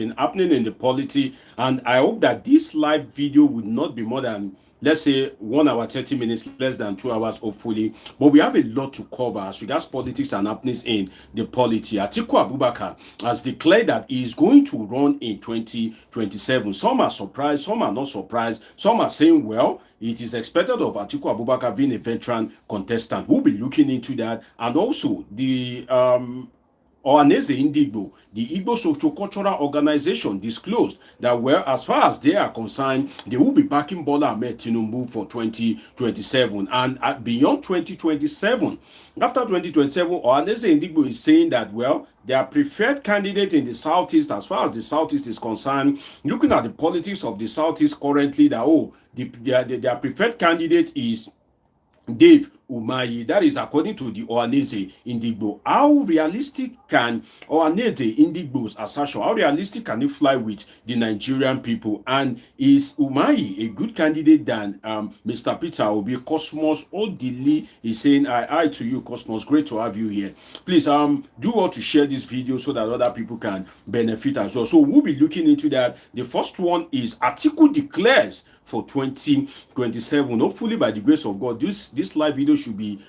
been happening in the polity, and I hope that this live video would not be more than, let's say, 1 hour 30 minutes, less than 2 hours, hopefully. But we have a lot to cover as regards politics and happenings in the polity. Atiku Abubakar has declared that he is going to run in 2027. Some are surprised, some are not surprised, some are saying, well, it is expected of Atiku Abubakar being a veteran contestant. We'll be looking into that, and also the Ohanaeze Ndigbo, the Igbo socio-cultural organization, disclosed that, well, as far as they are concerned, they will be backing Bola Tinubu for 2027. And beyond 2027, after 2027, Ohanaeze Ndigbo is saying that, well, their preferred candidate in the Southeast, as far as the Southeast is concerned, looking at the politics of the Southeast currently, that, their preferred candidate is Dave Umahi. That is according to the Ohanaeze Ndigbo. How realistic can Ohanaeze Ndigbo's assertion, how realistic can it fly with the Nigerian people? And is Umahi a good candidate than Mr. Peter Obi? Cosmos Odili is saying, hi to you, Cosmos. Great to have you here. Please do well to share this video so that other people can benefit as well. So we'll be looking into that. The first one is Atiku declares for 2027. Hopefully, by the grace of God, this live video should be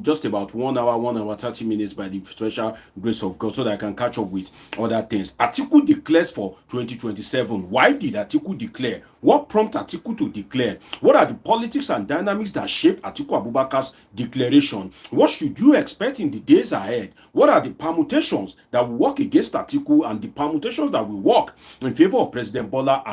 just about 1 hour 30 minutes by the special grace of God, so that I can catch up with other things. Atiku declares for 2027. Why did Atiku declare? What prompted Atiku to declare? What are the politics and dynamics that shape Atiku Abubakar's declaration? What should you expect in the days ahead? What are the permutations that will work against Atiku and the permutations that will work in favor of President Bola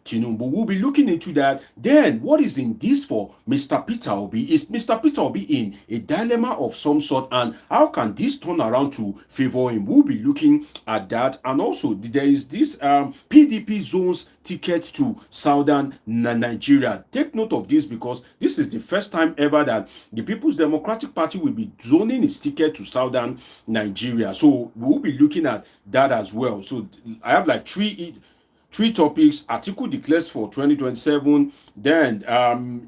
Tinubu? We'll be looking into that. Then, what is in this for Mr. Peter Obi? Is Mr. Peter Obi in a dilemma of some sort, and how can this turn around to favor him? We'll be looking at that. And also, there is this PDP zones ticket to Southern Nigeria. Take note of this, because this is the first time ever that the People's Democratic Party will be zoning its ticket to Southern Nigeria. So we'll be looking at that as well. So I have like three topics. Atiku declares for 2027, then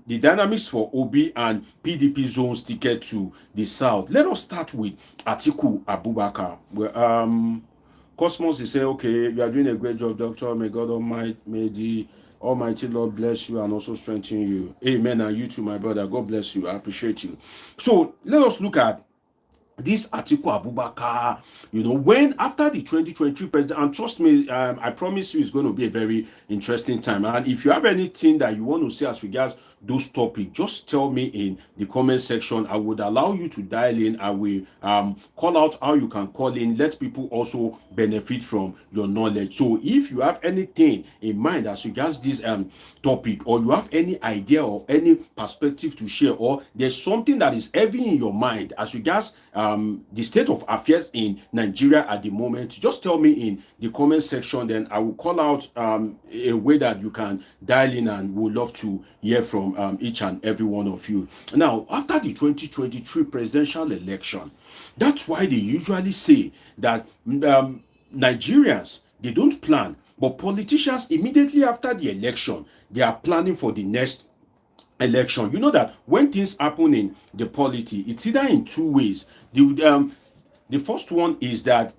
the dynamics for Obi and PDP zones ticket to the south. Let us start with Atiku Abubakar. Well, Cosmos is saying, okay, you are doing a great job, Doctor. May God Almighty, may the Almighty Lord bless you and also strengthen you. Amen. And you too, my brother. God bless you. I appreciate you. So let us look at this Atiku Abubakar, when after the 2023 president, and trust me, I promise you it's going to be a very interesting time. And if you have anything that you want to say as regards those topics, just tell me in the comment section. I would allow you to dial in. I will call out how you can call in. Let people also benefit from your knowledge. So if you have anything in mind as regards this topic, or you have any idea or any perspective to share, or there's something that is heavy in your mind as regards the state of affairs in Nigeria at the moment, just tell me in the comment section. Then I will call out a way that you can dial in, and we'll love to hear from each and every one of you. Now, after the 2023 presidential election, that's why they usually say that Nigerians, they don't plan, but politicians, immediately after the election, they are planning for the next election. You know that when things happen in the polity, it's either in two ways. The first one is that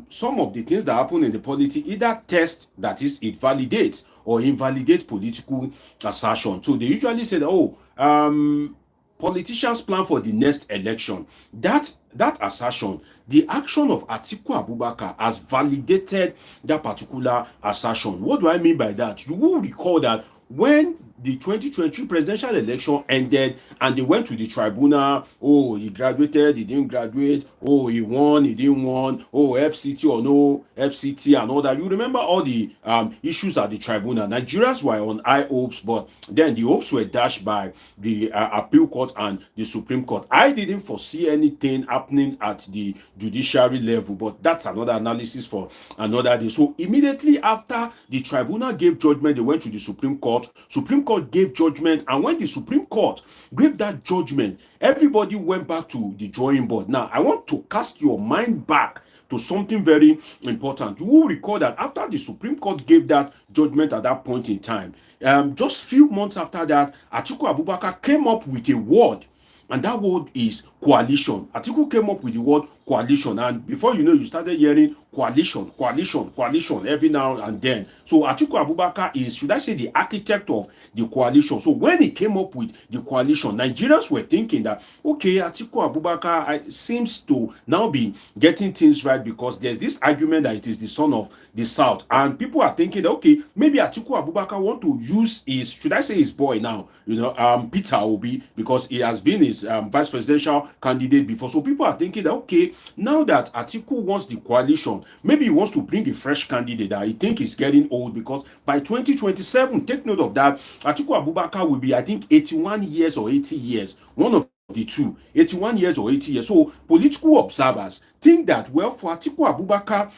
some of the things that happen in the polity either test, that is, it validates or invalidates political assertion. So they usually say that, politicians plan for the next election. That assertion, the action of Atiku Abubakar has validated that particular assertion. What do I mean by that? You will recall that when the 2023 presidential election ended and they went to the tribunal, he graduated, he didn't graduate, he won, he didn't won, FCT or no FCT and all that. You remember all the issues at the tribunal. Nigerians were on high hopes, but then the hopes were dashed by the appeal court and the Supreme Court. I didn't foresee anything happening at the judiciary level, but that's another analysis for another day. So immediately after the tribunal gave judgment, they went to the Supreme Court. Supreme Court gave judgment, and when the Supreme Court gave that judgment, everybody went back to the drawing board. Now, I want to cast your mind back to something very important. You will recall that after the Supreme Court gave that judgment at that point in time, just few months after that, Atiku Abubakar came up with a word, and that word is coalition. Atiku came up with the word coalition. And before you know, you started hearing coalition every now and then. So Atiku Abubakar is, should I say, the architect of the coalition. So when he came up with the coalition, Nigerians were thinking that, okay, Atiku Abubakar seems to now be getting things right, because there's this argument that it is the son of the South. And people are thinking that, okay, maybe Atiku Abubakar want to use his, should I say his boy now, Peter Obi, because he has been his vice presidential candidate before. So people are thinking that, okay, now that Atiku wants the coalition, maybe he wants to bring a fresh candidate that he think is getting old, because by 2027, take note of that, Atiku Abubakar will be, I think, 81 years or 80 years. One of the two, 81 years or 80 years. So political observers think that, well, for Atiku Abubakar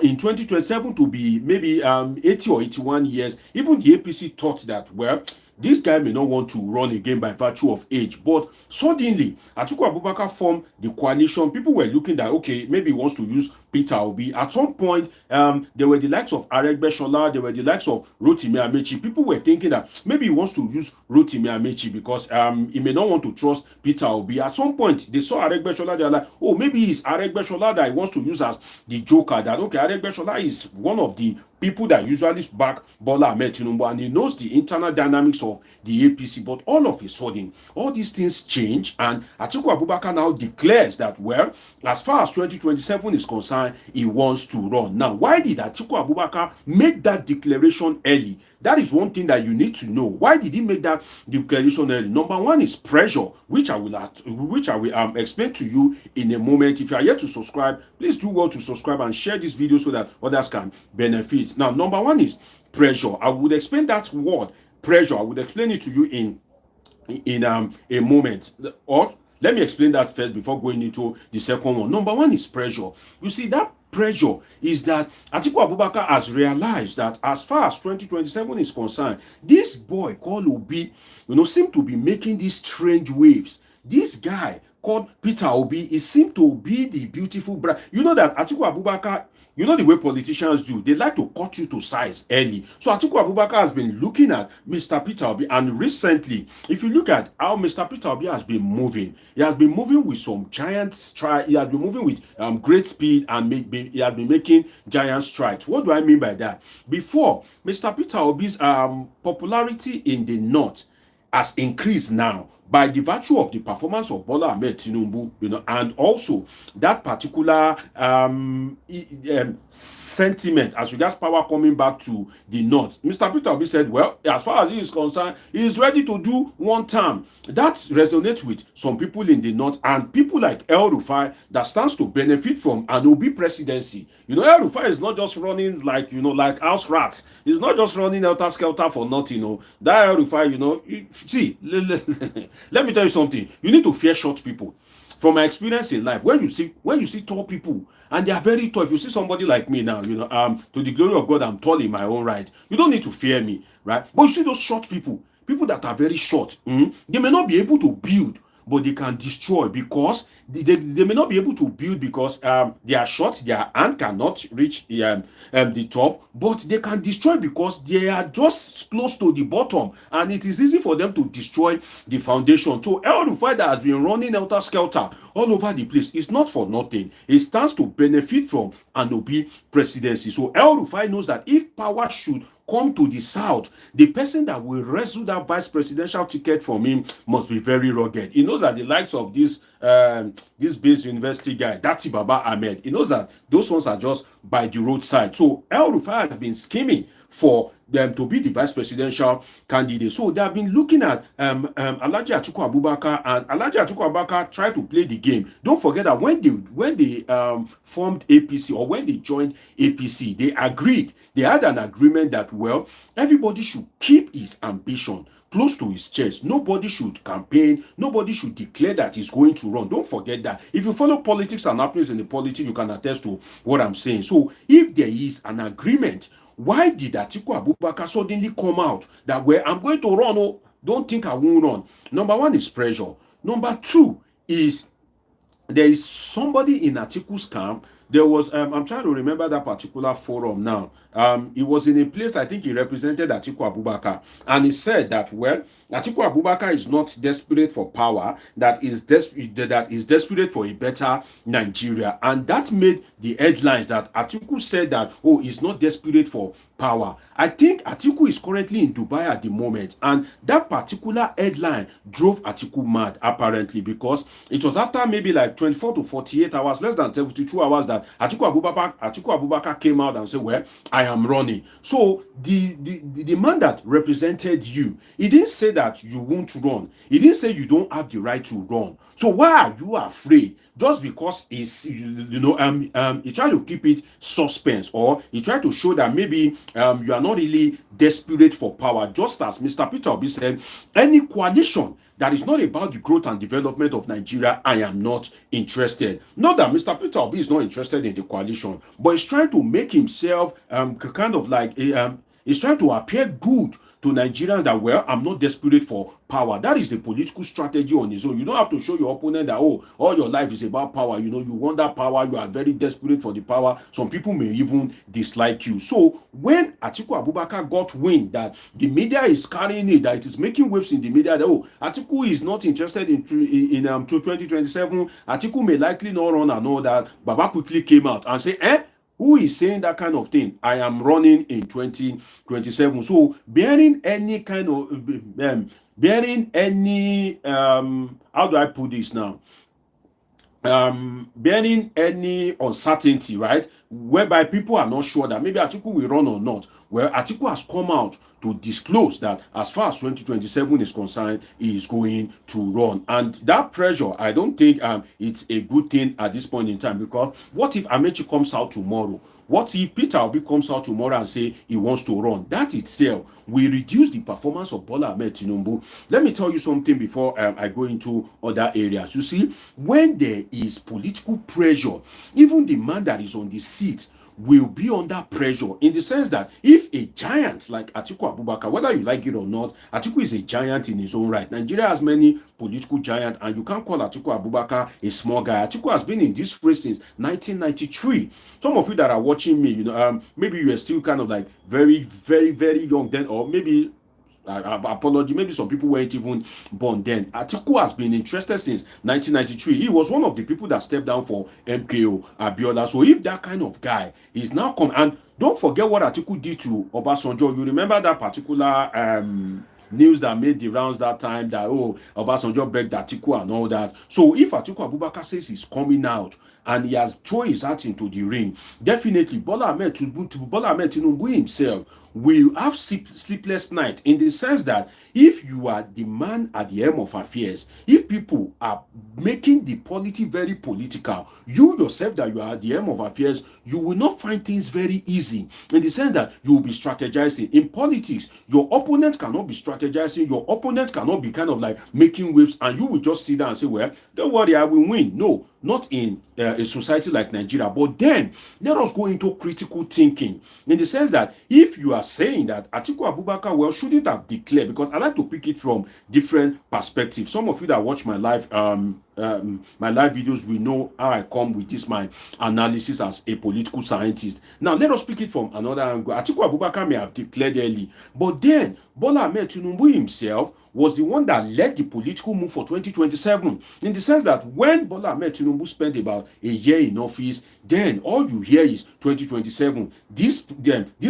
in 2027 to be maybe 80 or 81 years, even the APC thought that, well, this guy may not want to run again by virtue of age. But suddenly, Atiku Abubakar formed the coalition. People were looking at, okay, maybe he wants to use Peter Obi. At some point, there were the likes of Aregbesola, there were the likes of Rotimi Amechi. People were thinking that maybe he wants to use Rotimi Amechi because he may not want to trust Peter Obi. At some point, they saw Aregbesola, they were like, oh, maybe it's Aregbesola that he wants to use as the joker. That, okay, Aregbesola is one of the people that usually back Bola Ahmed Tinubu, and he knows the internal dynamics of the APC. But all of a sudden, all these things change, and Atiku Abubakar now declares that, well, as far as 2027 is concerned, he wants to run. Now, why did Atiku Abubakar make that declaration early? That is one thing that you need to know. Why did he make that declaration early? Number one is pressure, which I will explain to you in a moment. If you are yet to subscribe, please do well to subscribe and share this video so that others can benefit. Now, number one is pressure. I would explain that word pressure. I would explain it to you in a moment. Or let me explain that first before going into the second one. Number one is pressure. You see, that pressure is that Atiku Abubakar has realized that as far as 2027 is concerned, this boy called Obi, seem to be making these strange waves. This guy called Peter Obi, he seemed to be the beautiful bride. You know that Atiku Abubakar, you know the way politicians do, they like to cut you to size early. So Atiku Abubakar has been looking at Mr. Peter Obi, and recently, if you look at how Mr. Peter Obi has been moving, he has been moving with some giant strides. He has been moving with great speed, and he has been making giant strides. What do I mean by that? Before, Mr. Peter Obi's popularity in the north has increased now by the virtue of the performance of Bola Ahmed Tinubu, and also that particular sentiment as regards power coming back to the north. Mr. Peter Obi said, well, as far as he is concerned, he is ready to do one term. That resonates with some people in the north, and people like El Rufai that stands to benefit from an Obi presidency. El Rufai is not just running like house rat. He's not just running helter-skelter for nothing. That El Rufai, see, let me tell you something. You need to fear short people. From my experience in life, when you see tall people and they are very tall, if you see somebody like me now, to the glory of God, I'm tall in my own right. You don't need to fear me, right? But you see those short people that are very short, they may not be able to build, but they can destroy, because they may not be able to build because they are short, their hand cannot reach the top, but they can destroy because they are just close to the bottom, and it is easy for them to destroy the foundation. So El Rufai that has been running helter-skelter all over the place is not for nothing. It stands to benefit from an Obi presidency. So El Rufai knows that if power should come to the south, the person that will wrestle that vice presidential ticket from him must be very rugged. He knows that the likes of this base university guy, Dati Baba Ahmed, he knows that those ones are just by the roadside. So El Rufai has been scheming for them to be the vice presidential candidate. So they have been looking at Alhaji Atiku Abubakar, and Alhaji Atiku Abubakar tried to play the game. Don't forget that when they formed APC, or when they joined APC, they had an agreement that, well, everybody should keep his ambition close to his chest. Nobody should campaign. Nobody should declare that he's going to run. Don't forget that. If you follow politics and happenings in the politics, you can attest to what I'm saying. So if there is an agreement, why did Atiku Abubakar suddenly come out that, well, I'm going to run? Oh, don't think I won't run. Number one is pressure. Number two is there is somebody in Atiku's camp there was I'm trying to remember that particular forum now. It was in a place, I think he represented Atiku Abubakar, and he said that, well, Atiku Abubakar is not desperate for power, that is desperate for a better Nigeria. And that made the headlines, that Atiku said that, oh, he's not desperate for power. I think Atiku is currently in Dubai at the moment, and that particular headline drove Atiku mad, apparently, because it was after maybe like 24 to 48 hours, less than 72 hours, that Atiku Abubakar came out and said, well, I am running. So the man that represented you, he didn't say that you won't run. He didn't say you don't have the right to run. So why are you afraid? Just because he's, he tried to keep it suspense, or he tried to show that maybe you are not really desperate for power. Just as Mr. Peter Obi said, any coalition that is not about the growth and development of Nigeria, I am not interested. Not that Mr. Peter Obi is not interested in the coalition, but he's trying to make himself kind of like he's trying to appear good to Nigerians, that, well, I'm not desperate for power. That is the political strategy on its own. You don't have to show your opponent that, oh, all your life is about power. You want that power. You are very desperate for the power. Some people may even dislike you. So when Atiku Abubakar got wind that the media is carrying it, that it is making waves in the media, that, oh, Atiku is not interested in 2027. Atiku may likely not run and all that. Baba quickly came out and said, who is saying that kind of thing? I am running in 2027. So bearing any kind of how do I put this now? Bearing any uncertainty, right? Whereby people are not sure that maybe Atiku will run or not. Well, Atiku has come out to disclose that as far as 2027 is concerned, he is going to run. And that pressure, I don't think it's a good thing at this point in time, because what if Amechi comes out tomorrow? What if Peter Obi comes out tomorrow and say he wants to run? That itself will reduce the performance of Bola Tinubu. Let me tell you something before I go into other areas. You see, when there is political pressure, even the man that is on the seat will be under pressure, in the sense that if a giant like Atiku Abubakar, whether you like it or not, Atiku is a giant in his own right. Nigeria has many political giants, and you can't call Atiku Abubakar a small guy. Atiku has been in this race since 1993. Some of you that are watching me, maybe you are still kind of like very, very, very young then, or maybe apology, maybe some people weren't even born then. Atiku has been interested since 1993. He was one of the people that stepped down for MKO Abiola. So if that kind of guy is now come, and don't forget what Atiku did to Obasanjo. You remember that particular news that made the rounds that time, that, oh, Obasanjo begged Atiku and all that. So if Atiku Abubakar says he's coming out and he has thrown his heart into the ring, definitely Bola Tinubu himself will have sleepless night, in the sense that if you are the man at the helm of affairs, if people are making the polity very political, you yourself that you are at the helm of affairs, you will not find things very easy, in the sense that you will be strategizing. In politics, your opponent cannot be strategizing, your opponent cannot be kind of like making waves, and you will just sit down and say, well, don't worry, I will win. No, not in a society like Nigeria. But then let us go into critical thinking, in the sense that if you are saying that Atiku Abubakar, well, shouldn't have declared, because I like to pick it from different perspectives. Some of you that watch my live videos will know how I come with this my analysis as a political scientist. Now let us pick it from another angle. Atiku Abubakar may have declared early, but then Bola Tinubu himself was the one that led the political move for 2027, in the sense that when Bola Tinubu spent about a year in office, then all you hear is 2027. This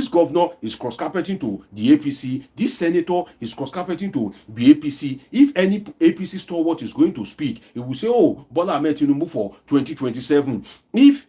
governor is cross-carpeting to the APC. This senator is cross-carpeting to the APC. If any APC stalwart is going to speak, he will say, oh, Bola Tinubu for 2027. If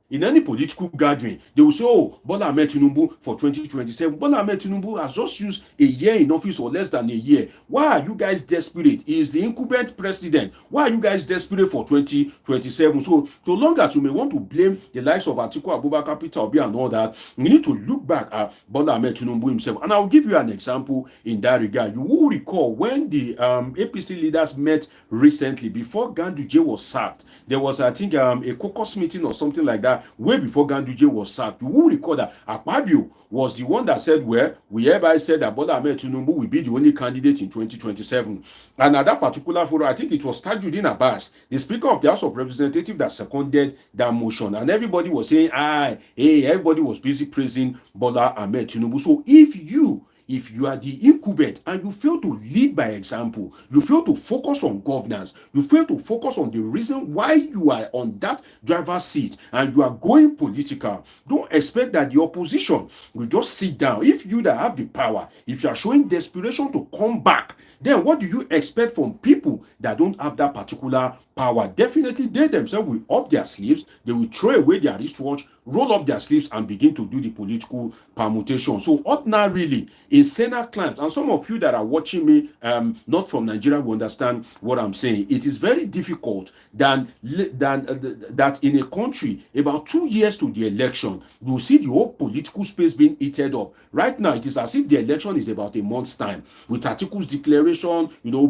in any political gathering, they will say, oh, Bola Tinubu for 2027. Bola Tinubu has just used a year in office, or less than a year. Why are you guys desperate? He is the incumbent president. Why are you guys desperate for 2027? So long as you may want to blame the likes of Atiku Abubakar, Peter Obi and all that, you need to look back at Bola Tinubu himself. And I'll give you an example in that regard. You will recall when the APC leaders met recently, before Ganduje was sacked, there was, I think, a caucus meeting or something like that, Nigeria way before Ganduje was sacked. You will recall that Akpabio was the one that said, well, we hereby said that Bola Ahmed Tinubu will be the only candidate in 2027. And at that particular forum, I think it was Tajuddin Abbas, the Speaker of the House of Representatives, that seconded that motion. And everybody was saying, everybody was busy praising Bola Ahmed Tinubu. So if you are the incumbent and you fail to lead by example, you fail to focus on governance, you fail to focus on the reason why you are on that driver's seat and you are going political, don't expect that the opposition will just sit down. If you that have the power, if you are showing desperation to come back, then what do you expect from people that don't have that particular power? Definitely they themselves will up their sleeves, they will throw away their wristwatch, roll up their sleeves and begin to do the political permutation. So ordinarily in Senate claims, and some of you that are watching me not from Nigeria will understand what I'm saying. It is very difficult that in a country about 2 years to the election, you see the whole political space being heated up. Right now, it is as if the election is about a month's time with Atiku's declaration,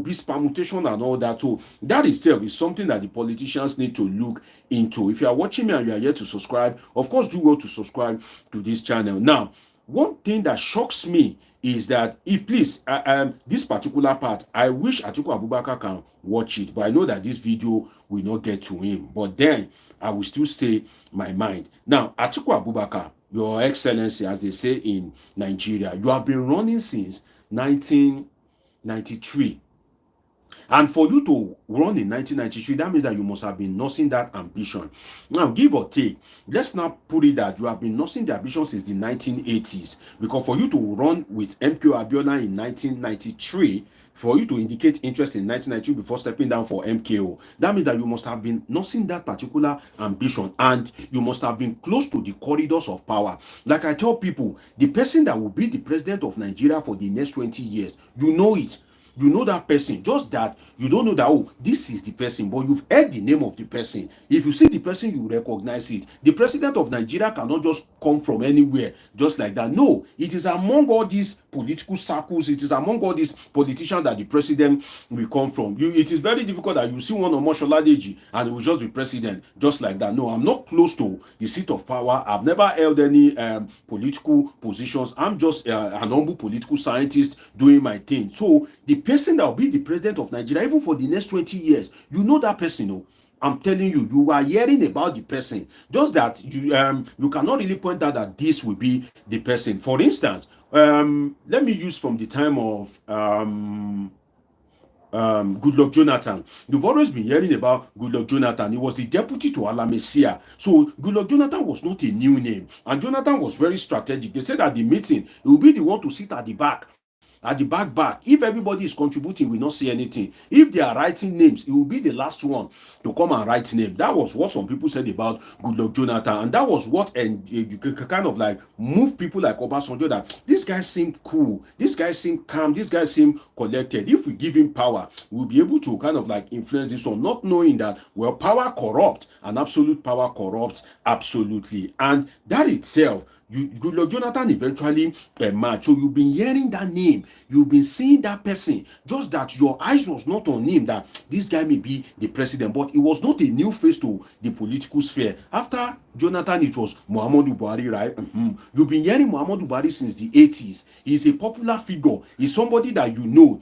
this permutation and all that. So that itself is something that the politicians need to look into. If you are watching me and you are yet to subscribe, of course, do well to subscribe to this channel. Now, one thing that shocks me is that this particular part, I wish Atiku Abubakar can watch it, but I know that this video will not get to him. But then I will still say my mind. Now, Atiku Abubakar, Your Excellency, as they say in Nigeria, you have been running since 1993. And for you to run in 1993, that means that you must have been nursing that ambition. Now, give or take, let's not put it that you have been nursing the ambition since the 1980s. Because for you to run with MKO Abiola in 1993, for you to indicate interest in 1992 before stepping down for MKO, that means that you must have been nursing that particular ambition and you must have been close to the corridors of power. Like I tell people, the person that will be the president of Nigeria for the next 20 years, you know it. You know that person, just that you don't know that, oh, this is the person, but you've heard the name of the person. If you see the person, you recognize it. The president of Nigeria cannot just come from anywhere just like that. No, it is among all these political circles, it is among all these politicians that the president will come from. It is very difficult that you see one of Omosholadeji and it will just be president just like that. No, I'm not close to the seat of power. I've never held any political positions. I'm just an humble political scientist doing my thing. So the person that will be the president of Nigeria, even for the next 20 years, you know that person. Oh, I'm telling you, you are hearing about the person. Just that you cannot really point out that this will be the person. For instance, let me use from the time of Goodluck Jonathan. You've always been hearing about Goodluck Jonathan. He was the deputy to Alamesia. So Goodluck Jonathan was not a new name. And Jonathan was very strategic. They said at the meeting, he will be the one to sit at the back. At the back. If everybody is contributing, we will not see anything. If they are writing names, it will be the last one to come and write name. That was what some people said about Goodluck Jonathan, and that was what you kind of like move people like Obasanjo, that this guy seemed cool, this guy seemed calm, this guy seemed collected. If we give him power, we'll be able to kind of like influence this one, not knowing that, well, power corrupts and absolute power corrupts absolutely. And that itself, Goodluck Jonathan eventually emerged. So you've been hearing that name, you've been seeing that person, just that your eyes was not on him, that this guy may be the president, but it was not a new face to the political sphere. After Jonathan, it was Muhammadu Buhari, right? You've been hearing Muhammadu Buhari since the 80s. He's a popular figure. He's somebody that you know.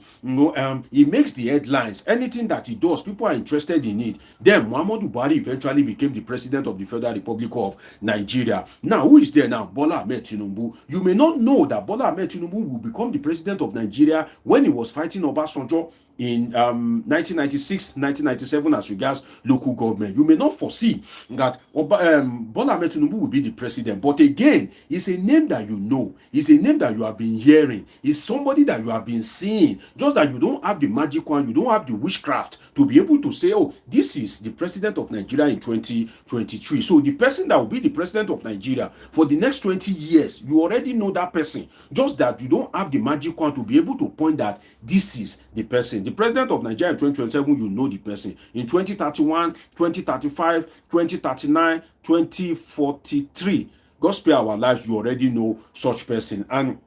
He makes the headlines. Anything that he does, people are interested in it. Then Muhammadu Buhari eventually became the president of the Federal Republic of Nigeria. Now, who is there now? Bola Ahmed Tinubu. You may not know that Bola Ahmed Tinubu will become the president of Nigeria when he was fighting Obasanjo in 1996, 1997 as regards local government. You may not foresee that Bola Ahmed Tinubu will be the president, but again, it's a name that you know, it's a name that you have been hearing, it's somebody that you have been seeing, just that you don't have the magic one, you don't have the witchcraft to be able to say, oh, this is the president of Nigeria in 2023. So the person that will be the president of Nigeria for the next 20 years, you already know that person, just that you don't have the magic one to be able to point that this is the person. The president of Nigeria in 2027, you know the person. In 2031, 2035, 2039, 2043, God spare our lives, you already know such person. And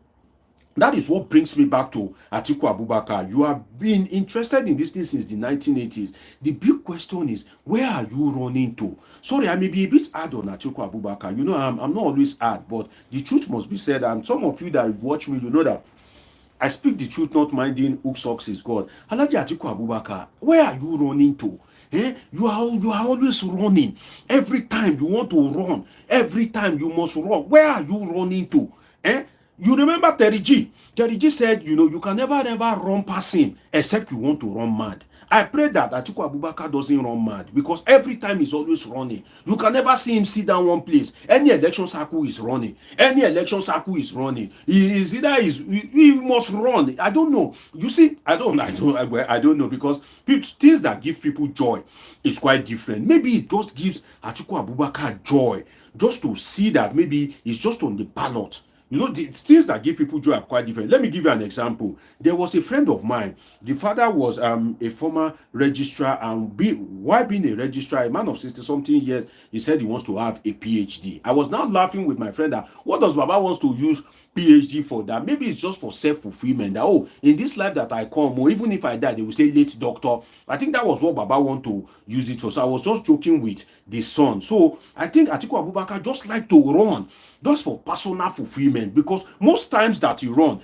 That is what brings me back to Atiku Abubakar. You have been interested in this thing since the 1980s. The big question is, where are you running to? Sorry, I may be a bit hard on Atiku Abubakar. You know, I'm not always hard, but the truth must be said. And some of you that watch me, you know that I speak the truth, not minding who sucks is God. Alhaji Atiku Abubakar, where are you running to? You are always running. Every time you want to run, every time you must run. Where are you running to? You remember Terry G? Terry G said, you know, you can never run past him except you want to run mad. I pray that Atiku Abubakar doesn't run mad, because every time he's always running. You can never see him sit down one place. Any election cycle is running. Any election cycle is running. He must run. I don't know. You see, I don't know, because things that give people joy is quite different. Maybe it just gives Atiku Abubakar joy just to see that maybe he's just on the ballot. You know, the things that give people joy are quite different. Let me give you an example. There was a friend of mine. The father was a former registrar, and while being a registrar, a man of 60-something years, he said he wants to have a PhD. I was now laughing with my friend that, what does Baba wants to use PhD for? That maybe it's just for self-fulfillment. That, oh, in this life that I come, or even if I die, they will say late doctor. I think that was what Baba want to use it for. So I was just joking with the son. So I think Atiku Abubakar just like to run just for personal fulfillment, because most times that he run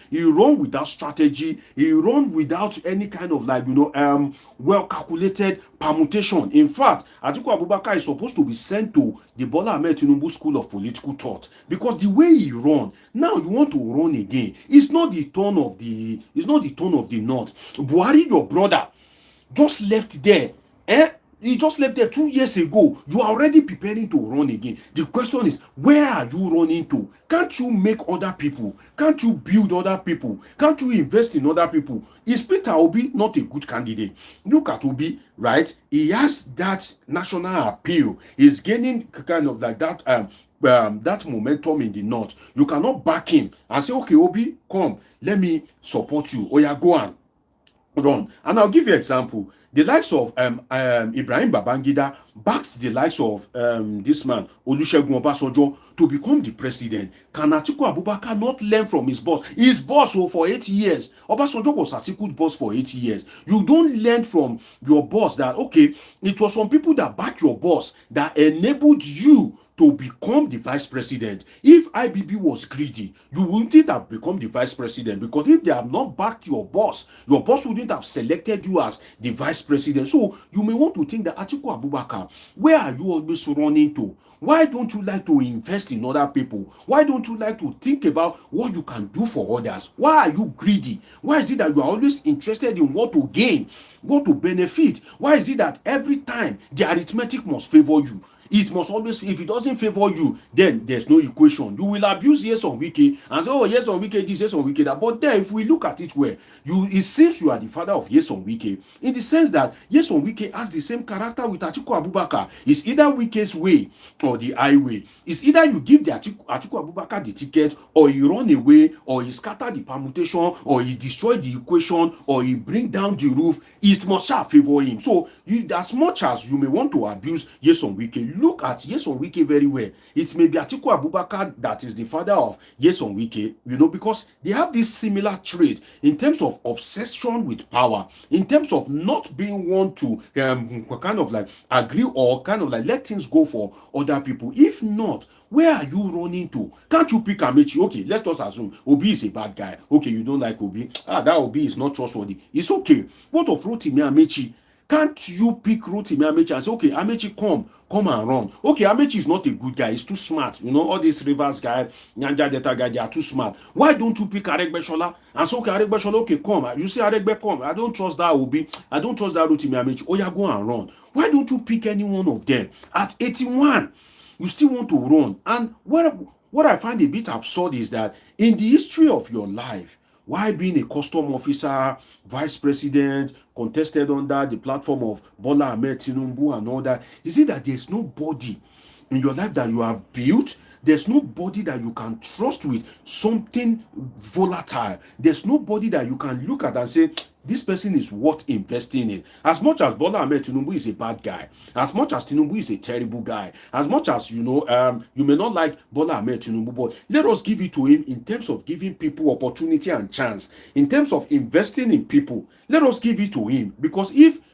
without strategy, he run without any kind of, like, you know, well calculated permutation. In fact, Atiku Abubakar is supposed to be sent to the Bola Tinubu School of Political Thought, because the way he run, now you want to run again. It's not the tone of the North. Buhari, your brother, just left there. He just left there 2 years ago. You are already preparing to run again. The question is, where are you running to? Can't you make other people? Can't you build other people? Can't you invest in other people? Is Peter Obi not a good candidate? Look at Obi, right? He has that national appeal. He's gaining kind of like that that momentum in the north. You cannot back him and say, okay, Obi, come, let me support you. Oh yeah, go on, run. And I'll give you an example. The likes of Ibrahim Babangida backed the likes of this man, Olusegun Obasanjo, to become the president. Can Atiku Abubakar not learn from his boss? His boss for 8 years. Obasanjo was Atiku's boss for 8 years. You don't learn from your boss that, okay, it was some people that backed your boss that enabled you to become the vice president. If IBB was greedy, you wouldn't have become the vice president, because if they have not backed your boss wouldn't have selected you as the vice president. So you may want to think that, Atiku Abubakar, where are you always running to? Why don't you like to invest in other people? Why don't you like to think about what you can do for others? Why are you greedy? Why is it that you are always interested in what to gain, what to benefit? Why is it that every time the arithmetic must favor you? It must always, if it doesn't favor you, then there's no equation. You will abuse yes on wiki and say, oh, yes on wiki, this, yes on wiki, that. But then if we look at it where it seems you are the father of yes on wiki, in the sense that yes on wiki has the same character with Atiku Abubakar. It's either Wike's way or the highway. It's either you give the Atiku Abubakar the ticket, or he run away, or he scatter the permutation, or he destroy the equation, or he bring down the roof. It must shall favor him. So as much as you may want to abuse yes on wiki, look at yes on wiki very well. It may be Atiku Abubakar that is the father of yes on wiki, you know, because they have this similar trait in terms of obsession with power, in terms of not being one to kind of like agree or kind of like let things go for other people. If not, where are you running to? Can't you pick Amechi? Okay, let us assume Obi is a bad guy. Okay, you don't like Obi. That Obi is not trustworthy. It's okay. What of Rotimi Amechi? Can't you pick Rotimi Amechi and say, okay, Amechi, come and run? Okay, Amechi is not a good guy. He's too smart. You know, all these Rivers guy, Nyanja Delta guy, they are too smart. Why don't you pick Aregbesola? And so, okay, Aregbesola, okay, come. You say Aregbe, come. I don't trust that Obi. I don't trust that Rotimi Amechi. Oh, yeah, go and run. Why don't you pick any one of them? At 81, you still want to run. And what I find a bit absurd is that in the history of your life, why being a custom officer, vice president, contested under the platform of Bola Tinubu and all that, is it that there's nobody in your life that you have built, There's nobody that you can trust with something volatile. There's nobody that you can look at and say, this person is worth investing in. As much as Bola Ahmed Tinubu is a bad guy, as much as Tinubu is a terrible guy, as much as, you may not like Bola Ahmed Tinubu, but let us give it to him in terms of giving people opportunity and chance, in terms of investing in people. Let us give it to him, because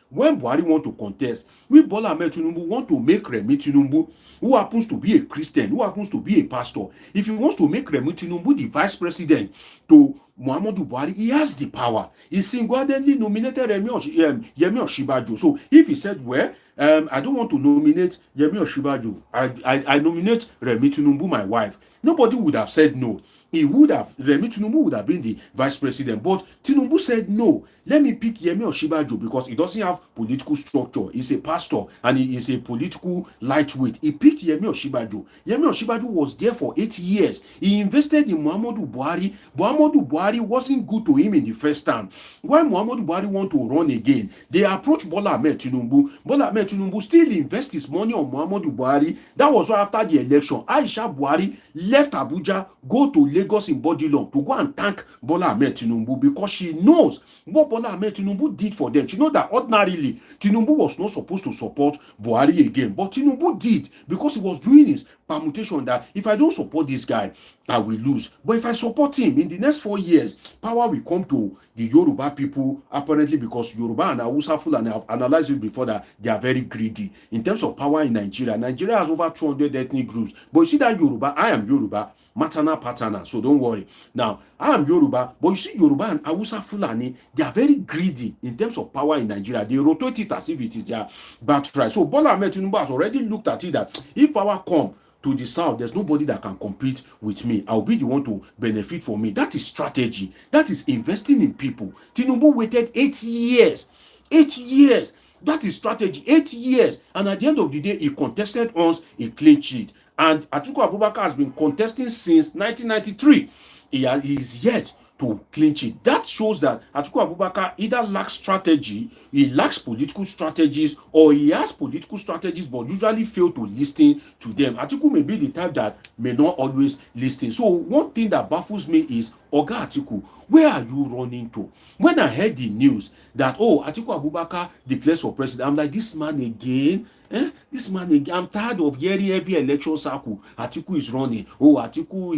when Buhari want to contest, we Bola Ahmed Tinubu want to make Remi Tinubu, who happens to be a Christian, who happens to be a pastor, if he wants to make Remi Tinubu the vice president to Muhammadu Buhari, he has the power. He single-handedly nominated Yemi Osinbajo. So if he said, well, I don't want to nominate Yemi Osinbajo, I nominate Remi Tinubu, my wife, nobody would have said no. Remi Tinubu would have been the vice president. But Tinubu said, no, let me pick Yemi Osinbajo because he doesn't have political structure. He's a pastor and he is a political lightweight. He picked Yemi Osinbajo. Yemi Osinbajo was there for 8 years. He invested in Muhammadu Buhari. Muhammadu Buhari wasn't good to him in the first time. When Muhammadu Buhari want to run again, they approached Bola Ahmed Tinubu. Bola Ahmed Tinubu still invest his money on Muhammadu Buhari. That was why after the election, Aisha Buhari left Abuja, go to Lagos in Bodilon to go and thank Bola Ahmed Tinubu, because she knows what Bola Ahmed Tinubu did for them. She knows that ordinarily Tinubu was not supposed to support Buhari again, but Tinubu did, because he was doing his permutation that if I don't support this guy, I will lose. But if I support him, in the next 4 years, power will come to the Yoruba people, apparently because Yoruba and Hausa Fulani have analyzed it before that they are very greedy in terms of power in Nigeria. Nigeria has over 200 ethnic groups. But you see that Yoruba, I am Yoruba, matana patana, so don't worry. Now, I am Yoruba, but you see Yoruba and Hausa Fulani, they are very greedy in terms of power in Nigeria. They rotate it as if it is their birthright. So Bola Ahmed Tinubu has already looked at it that if power come to the south, there's nobody that can compete with me. I'll be the one to benefit from me. That is strategy. That is investing in people. Tinubu waited 8 years. 8 years. That is strategy. 8 years. And at the end of the day, he contested once, he clean sheet. And Atiku Abubakar has been contesting since 1993. He is yet to clinch it. That shows that Atiku Abubakar either lacks strategy, he lacks political strategies, or he has political strategies but usually fail to listen to them. Atiku may be the type that may not always listen. So one thing that baffles me is, Oga Atiku, where are you running to? When I heard the news that, Atiku Abubakar declares for president, I'm like, this man again? This man again? I'm tired of hearing every election cycle. Atiku is running. Atiku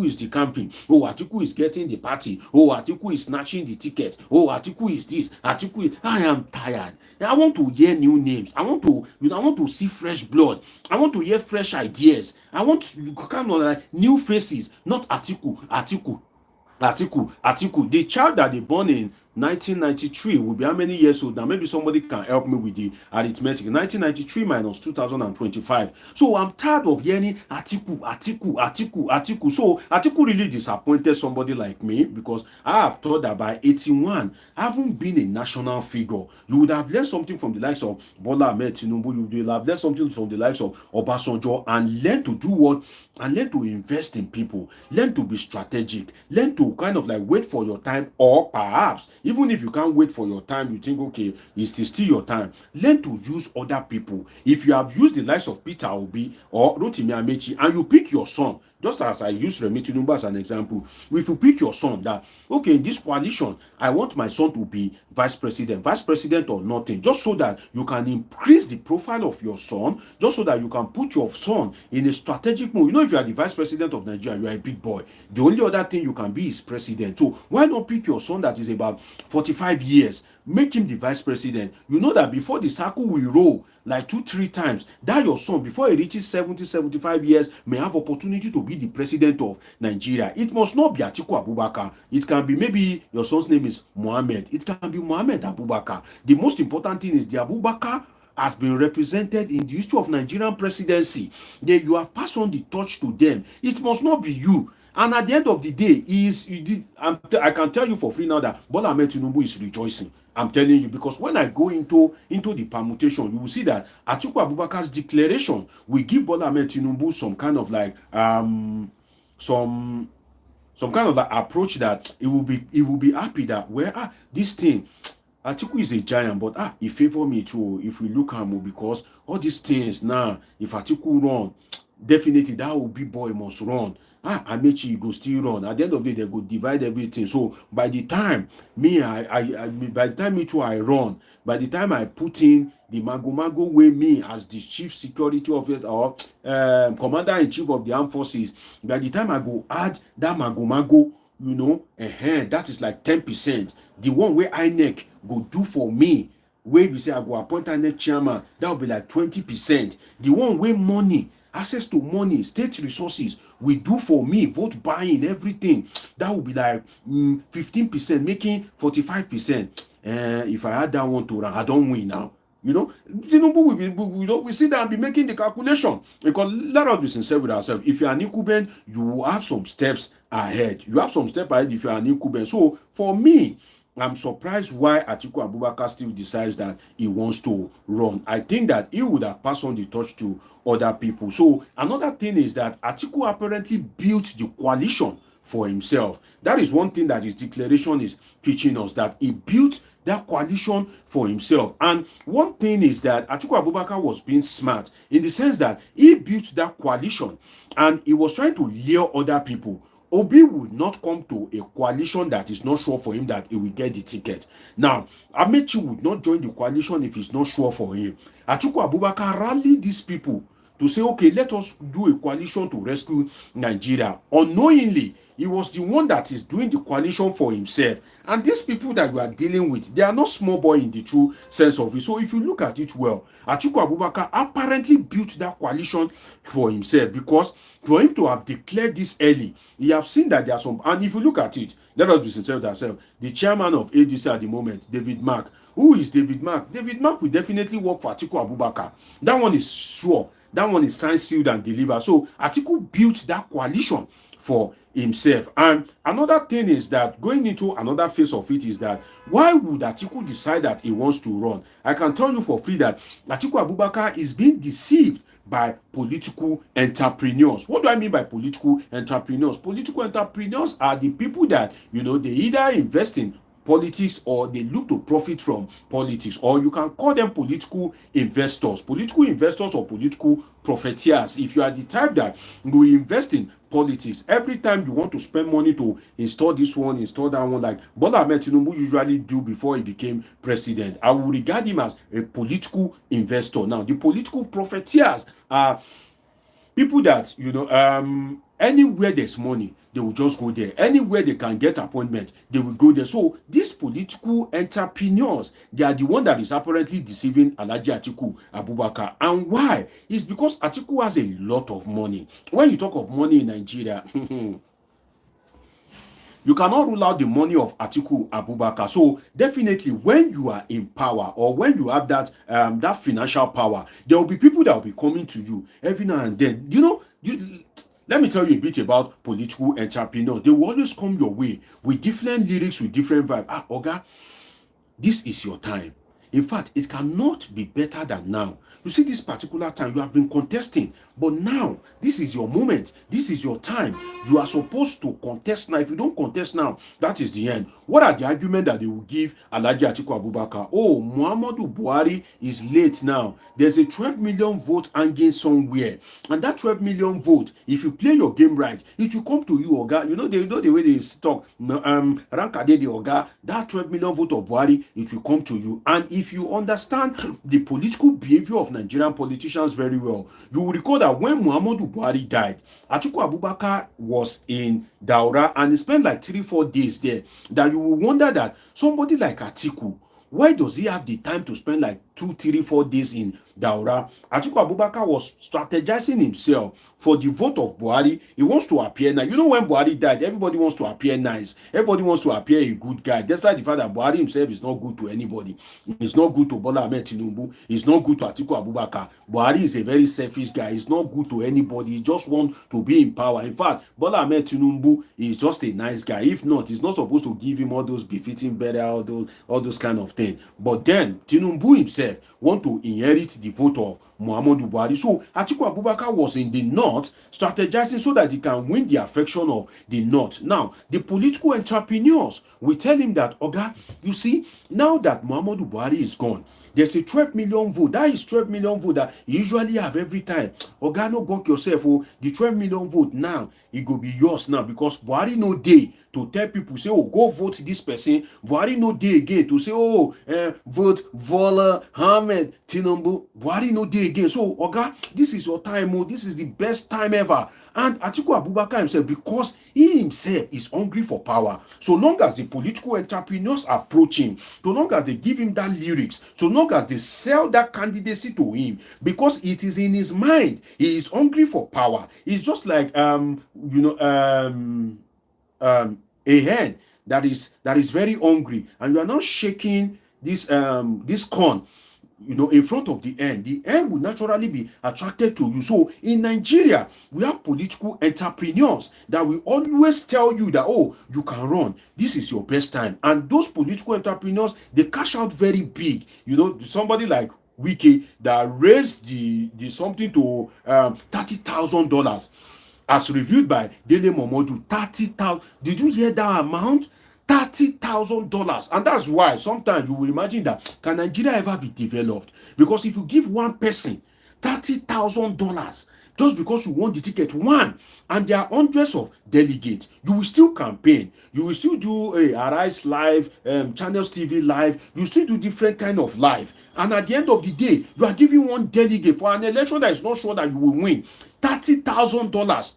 is decamping. Atiku is getting the party. Atiku is snatching the ticket. Atiku is this. I am tired. I want to hear new names. I want to see fresh blood. I want to hear fresh ideas. I want kind of like new faces, not Atiku. The child that they born in 1993 will be how many years old now? Maybe somebody can help me with the arithmetic. 1993 minus 2025. So I'm tired of hearing Atiku. So Atiku really disappointed somebody like me, because I have thought that by 81, I haven't been a national figure. You would have learned something from the likes of Bola Ahmed Tinubu. You would have learned something from the likes of Obasanjo, and learn to do what? And learn to invest in people. Learn to be strategic. Learn to kind of like wait for your time, or perhaps even if you can't wait for your time, you think, okay, it's still your time. Learn to use other people. If you have used the likes of Peter Obi or Rotimi Amechi, and you pick your son, just as I use Remi Tinubu as an example, if you pick your son that, okay, in this coalition, I want my son to be vice president or nothing, just so that you can increase the profile of your son, just so that you can put your son in a strategic move. You know, if you are the vice president of Nigeria, you are a big boy. The only other thing you can be is president. So why not pick your son that is about 45 years, make him the vice president? You know that before the circle will roll like 2-3 times, that your son, before he reaches 70-75 years, may have opportunity to be the president of Nigeria. It must not be Atiku Abubakar. It can be, maybe your son's name is Mohammed. It can be Mohammed Abubakar. The most important thing is the Abubakar has been represented in the history of Nigerian presidency. You have passed on the torch to them. It must not be you. And at the end of the day, I can tell you for free now that Bola Ahmed Tinubu is rejoicing. I'm telling you, because when I go into the permutation, you will see that Atiku Abubakar's declaration will give Bola Ahmed Tinubu some kind of like some kind of like approach that it will be happy that, well, this thing, Atiku is a giant, but he favor me too if we look at him, because all these things now, if Atiku run, definitely that Obi boy must run. Amechi go still run. At the end of the day, they go divide everything. So by the time by the time me too I run, by the time I put in the mago way me as the chief security officer or commander in chief of the armed forces, by the time I go add that mago, that is like 10%. The one where INEC go do for me, where we say I go appoint INEC chairman, that will be like 20%. The one where money, access to money, state resources we do for me, vote buying, everything, that will be like 15%, making 45%. If I add that one to run, I don't win now. Tinubu we sit down and be making the calculation, because let us be sincere with ourselves. If you're an incumbent, you have some steps ahead. You have some steps ahead if you're an incumbent. So for me, I'm surprised why Atiku Abubakar still decides that he wants to run. I think that he would have passed on the torch to other people. So another thing is that Atiku apparently built the coalition for himself. That is one thing that his declaration is teaching us, that he built that coalition for himself. And one thing is that Atiku Abubakar was being smart in the sense that he built that coalition and he was trying to lure other people. Obi would not come to a coalition that is not sure for him that he will get the ticket. Now, Amechi would not join the coalition if it's not sure for him. Atiku Abubakar rallied these people to say, okay, let us do a coalition to rescue Nigeria. Unknowingly, he was the one that is doing the coalition for himself. And these people that we are dealing with, they are not small boy in the true sense of it. So if you look at it well, Atiku Abubakar apparently built that coalition for himself, because for him to have declared this early, he have seen that there are some, and if you look at it, let us be sincere with ourselves, the chairman of ADC at the moment, David Mark. Who is David Mark? David Mark will definitely work for Atiku Abubakar. That one is sure. That one is signed, sealed, and delivered. So Atiku built that coalition for himself. And another thing is that going into another phase of it is that why would Atiku decide that he wants to run? I can tell you for free that Atiku Abubakar is being deceived by political entrepreneurs. What do I mean by political entrepreneurs? Political entrepreneurs are the people that, they either invest in politics or they look to profit from politics, or you can call them political investors or political profiteers. If you are the type that you invest in politics, every time you want to spend money to install this one, install that one, like Bola Tinubu usually do before he became president, I will regard him as a political investor. Now, the political profiteers are people that, anywhere there's money, they will just go there. Anywhere they can get appointment, they will go there. So these political entrepreneurs, they are the one that is apparently deceiving Alhaji Atiku Abubakar. And why? It's because Atiku has a lot of money. When you talk of money in Nigeria, you cannot rule out the money of Atiku Abubakar. So definitely, when you are in power or when you have that that financial power, there will be people that will be coming to you every now and then. Let me tell you a bit about political entrepreneurs. They will always come your way with different lyrics, with different vibe. Oga, this is your time. In fact, it cannot be better than now. You see, this particular time you have been contesting, but now this is your moment. This is your time. You are supposed to contest now. If you don't contest now, that is the end. What are the arguments that they will give Alhaji Atiku Abubakar? Oh, Muhammadu Buhari is late now. There's a 12 million vote hanging somewhere, and that 12 million vote, if you play your game right, it will come to you, Oga. You know the way they talk. Rankade the Oga. That 12 million vote of Buhari, it will come to you. And if you understand the political behavior of Nigerian politicians very well, you will recall that when Muhammadu Buhari died, Atiku Abubakar was in Daura and he spent like 3-4 days there. That you will wonder that somebody like Atiku, why does he have the time to spend like 2-3-4 days in Daura? Atiku Abubakar was strategizing himself for the vote of Buhari. He wants to appear nice. You know, when Buhari died, everybody wants to appear nice. Everybody wants to appear a good guy. Despite the fact that Buhari himself is not good to anybody. He's not good to Bola Tinubu. He's not good to Atiku Abubakar. Buhari is a very selfish guy. He's not good to anybody. He just wants to be in power. In fact, Bola Tinubu is just a nice guy. If not, he's not supposed to give him all those befitting burial, all those kind of things. But then, Tinubu himself, himself want to inherit the vote of Muhammadu Buhari. So Atiku Abubakar was in the north strategizing so that he can win the affection of the north. Now, the political entrepreneurs will tell him that, Oga, you see, now that Muhammadu Buhari is gone, there's a 12 million vote. That is 12 million vote that you usually have every time. Oga, no gok yourself. Oh, the 12 million vote now, it go be yours now because Buhari no day to tell people, say, oh, go vote this person. Buhari no day again to say, oh, vote Bola Tinubu. Buhari no day again. So, Oga, this is your time. Oh, this is the best time ever. And Atiku Abubakar himself, because he himself is hungry for power, so long as the political entrepreneurs approach him, so long as they give him that lyrics, so long as they sell that candidacy to him, because it is in his mind, he is hungry for power. It's just like a hen that is very hungry, and you are now shaking this corn, in front of the hen will naturally be attracted to you. So in Nigeria, we have political entrepreneurs that will always tell you that, oh, you can run. This is your best time. And those political entrepreneurs, they cash out very big. Somebody like Wike that raised the something to $30,000 as reviewed by Dele Momodu. 30,000. Did you hear that amount? $30,000. And that's why sometimes you will imagine that, can Nigeria ever be developed? Because if you give one person $30,000 just because you want the ticket, one, and there are hundreds of delegates, you will still campaign, you will still do Arise Live, Channels TV Live, you still do different kind of live, and at the end of the day, you are giving one delegate for an election that is not sure that you will win. $30,000.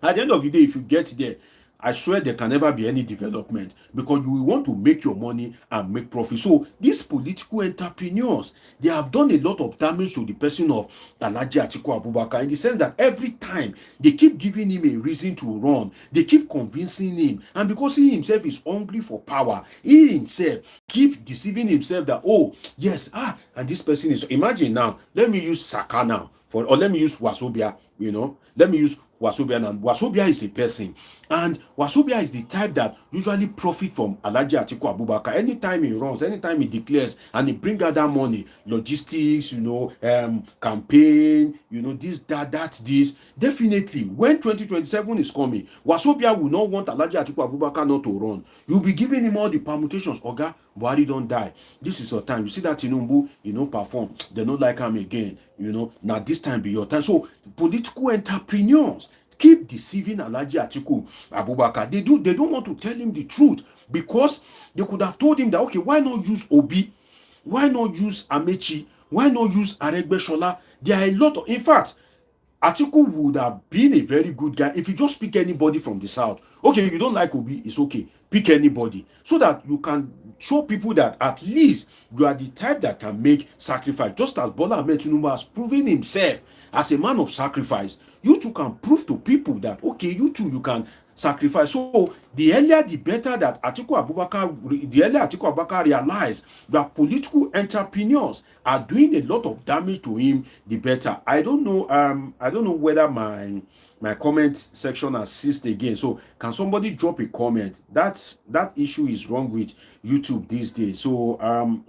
At the end of the day, if you get there, I swear there can never be any development, because you will want to make your money and make profit. So these political entrepreneurs, they have done a lot of damage to the person of Alhaji Atiku Abubakar, in the sense that every time they keep giving him a reason to run, they keep convincing him, and because he himself is hungry for power, he himself keep deceiving himself that, oh yes, and this person is, imagine now, let me use Saka now, or let me use Wasobia, let me use Wasobia now. Wasobia is a person, and Wasobia is the type that usually profit from Alhaji Atiku Abubakar. Anytime he runs, anytime he declares, and he bring out that money, logistics, campaign, this, this. Definitely, when 2027 is coming, Wasobia will not want Alhaji Atiku Abubakar not to run. You'll be giving him all the permutations. Oga, Buhari don't die. This is your time. You see that Tinubu, perform. They don't like him again. Now this time be your time. So political entrepreneurs keep deceiving Alhaji Atiku Abubakar. They don't want to tell him the truth, because they could have told him that, okay, why not use Obi? Why not use Amechi? Why not use Aregbesola? There are a lot of, in fact, Atiku would have been a very good guy if you just pick anybody from the south. Okay, you don't like Obi, it's okay. Pick anybody, so that you can show people that at least you are the type that can make sacrifice. Just as Bola Tinubu has proven himself as a man of sacrifice, you too can prove to people that, okay, you too, you can sacrifice. So the earlier the better that Atiku Abubakar realized that political entrepreneurs are doing a lot of damage to him, the better. I don't know whether my comment section has ceased again. So can somebody drop a comment? That issue is wrong with YouTube these days. So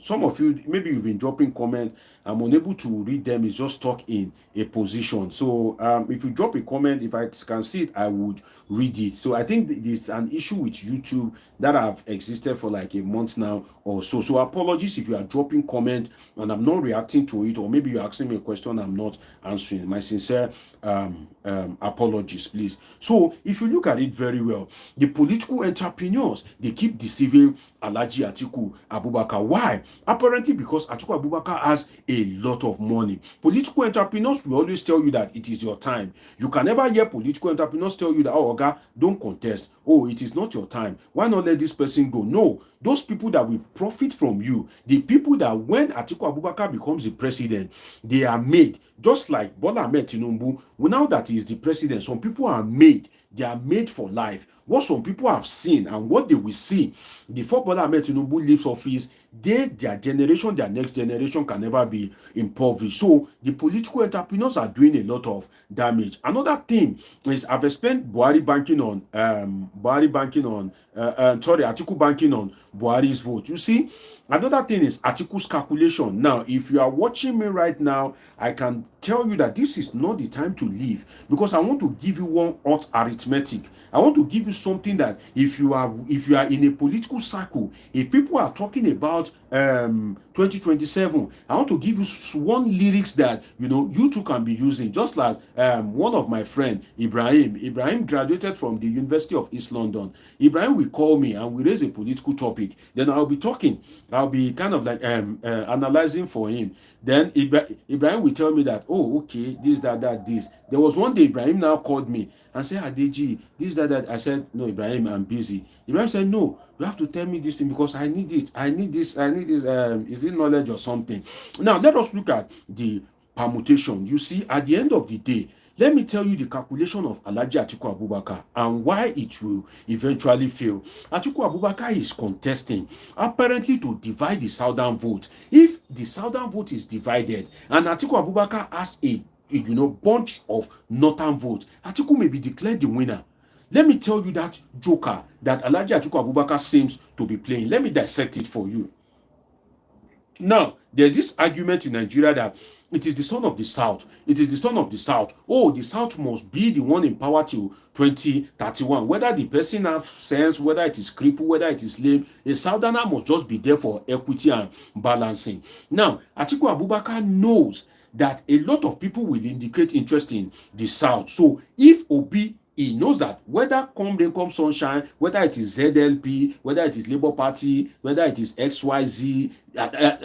some of you, maybe you've been dropping comment, I'm unable to read them. It's just stuck in a position. So if you drop a comment, if I can see it, I would read it. So I think there's an issue with YouTube that have existed for like a month now or so. So apologies if you are dropping comment and I'm not reacting to it, or maybe you're asking me a question I'm not answering. My sincere apologies, please. So if you look at it very well, the political entrepreneurs, they keep deceiving Alhaji Atiku Abubakar. Why? Apparently because Atiku Abubakar has a lot of money. Political entrepreneurs will always tell you that it is your time. You can never hear political entrepreneurs tell you that, oh, Oga, don't contest. Oh, it is not your time. Why not let this person go? No, those people that will profit from you, the people that when Atiku Abubakar becomes the president, they are made, just like Bola Tinubu. Now that he is the president, some people are made they are made for life. What some people have seen and what they will see before Bola Ahmed Tinubu leaves office, their generation, their next generation can never be impoverished. So the political entrepreneurs are doing a lot of damage. Another thing is I've explained Atiku banking on Buhari's vote. You see, another thing is Atiku's calculation. Now, if you are watching me right now, I can tell you that this is not the time to leave, because I want to give you one hot arithmetic. I want to give you something that if you are in a political circle, if people are talking about 2027, I want to give you one lyrics that you too can be using. Just like one of my friend Ibrahim graduated from the University of East London. Ibrahim will call me and we raise a political topic. Then I'll be talking. I'll be kind of like analyzing for him. Then Ibrahim will tell me that, oh, okay, this, that, this. There was one day Ibrahim now called me and said, Adeji, this, that. I said, no, Ibrahim, I'm busy. Ibrahim said, no, you have to tell me this thing because I need it. I need this. Is it knowledge or something? Now, let us look at the permutation. You see, at the end of the day, let me tell you the calculation of Alhaji Atiku Abubakar and why it will eventually fail. Atiku Abubakar is contesting apparently to divide the southern vote. If the southern vote is divided and Atiku Abubakar has a bunch of northern votes, Atiku may be declared the winner. Let me tell you that joker that Alhaji Atiku Abubakar seems to be playing. Let me dissect it for you. Now, there's this argument in Nigeria that it is the son of the South. It is the son of the South. Oh, the South must be the one in power till 2031. Whether the person has sense, whether it is crippled, whether it is lame, a Southerner must just be there for equity and balancing. Now, Atiku Abubakar knows that a lot of people will indicate interest in the South. So, if Obi, he knows that whether come rain, come sunshine, whether it is ZLP, whether it is Labour Party, whether it is XYZ,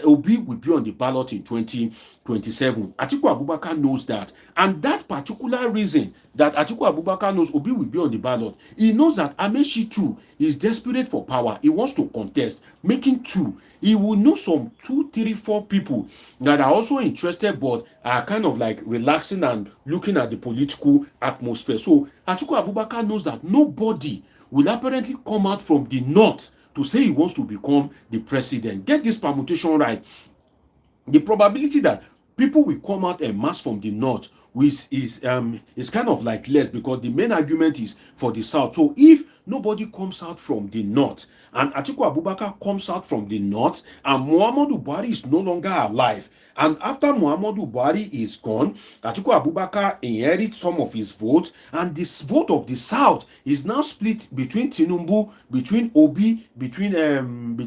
Obi will be on the ballot in 2027. Atiku Abubakar knows that. And that particular reason that Atiku Abubakar knows Obi will be on the ballot, he knows that Amaechi too is desperate for power. He wants to contest, making two. He will know some 2, 3, 4 people that are also interested but are kind of like relaxing and looking at the political atmosphere. So Atiku Abubakar knows that nobody will apparently come out from the north to say he wants to become the president. Get this permutation right. The probability that people will come out en masse from the north is kind of like less, because the main argument is for the south. So if nobody comes out from the north and Atiku Abubakar comes out from the north and Muhammadu Buhari is no longer alive, and after Muhammadu Buhari is gone, Atiku Abubakar inherits some of his votes, and this vote of the South is now split between Tinubu, between Obi, between Obi,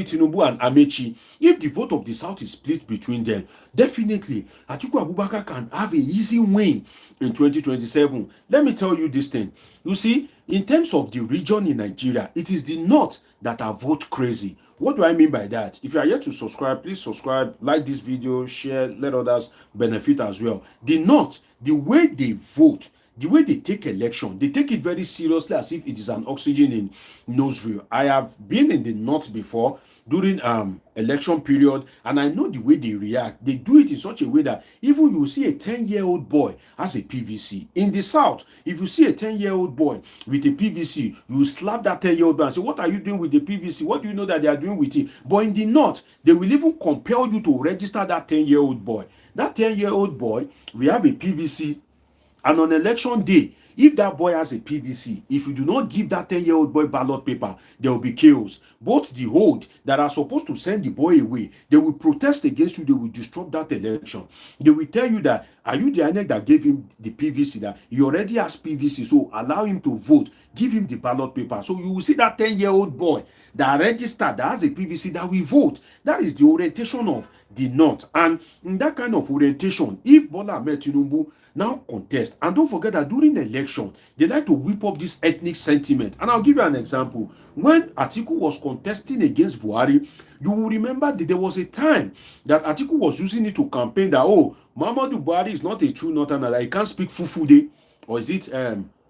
Tinubu, and Amaechi. If the vote of the South is split between them, definitely Atiku Abubakar can have an easy win in 2027. Let me tell you this thing. You see, in terms of the region in Nigeria, it is the North that are vote crazy. What do I mean by that? If you are yet to subscribe, please subscribe, like this video, share, let others benefit as well. The North, the way they vote, the way they take election, they take it very seriously as if it is an oxygen in nostril. I have been in the North before during election period, and I know the way they react. They do it in such a way that even you see a 10-year-old boy as a PVC. In the South, if you see a 10-year-old boy with a PVC, you slap that 10-year-old boy and say, what are you doing with the PVC? What do you know that they are doing with it? But in the North, they will even compel you to register that 10-year-old boy. That 10-year-old boy, we have a PVC. And on election day, if that boy has a PVC, if you do not give that 10-year-old boy ballot paper, there will be chaos. Both the hold that are supposed to send the boy away, they will protest against you, they will disrupt that election. They will tell you that, are you the INEC that gave him the PVC, that he already has PVC, so allow him to vote, give him the ballot paper. So you will see that 10-year-old boy that registered, that has a PVC, that will vote. That is the orientation of the North. And in that kind of orientation, if Bola Ahmed Tinubu now contest, and don't forget that during election, they like to whip up this ethnic sentiment. And I'll give you an example. When Atiku was contesting against Buhari, you will remember that there was a time that Atiku was using it to campaign that, oh, Muhammadu Buhari is not a true northerner, that he can't speak Fufude, or is it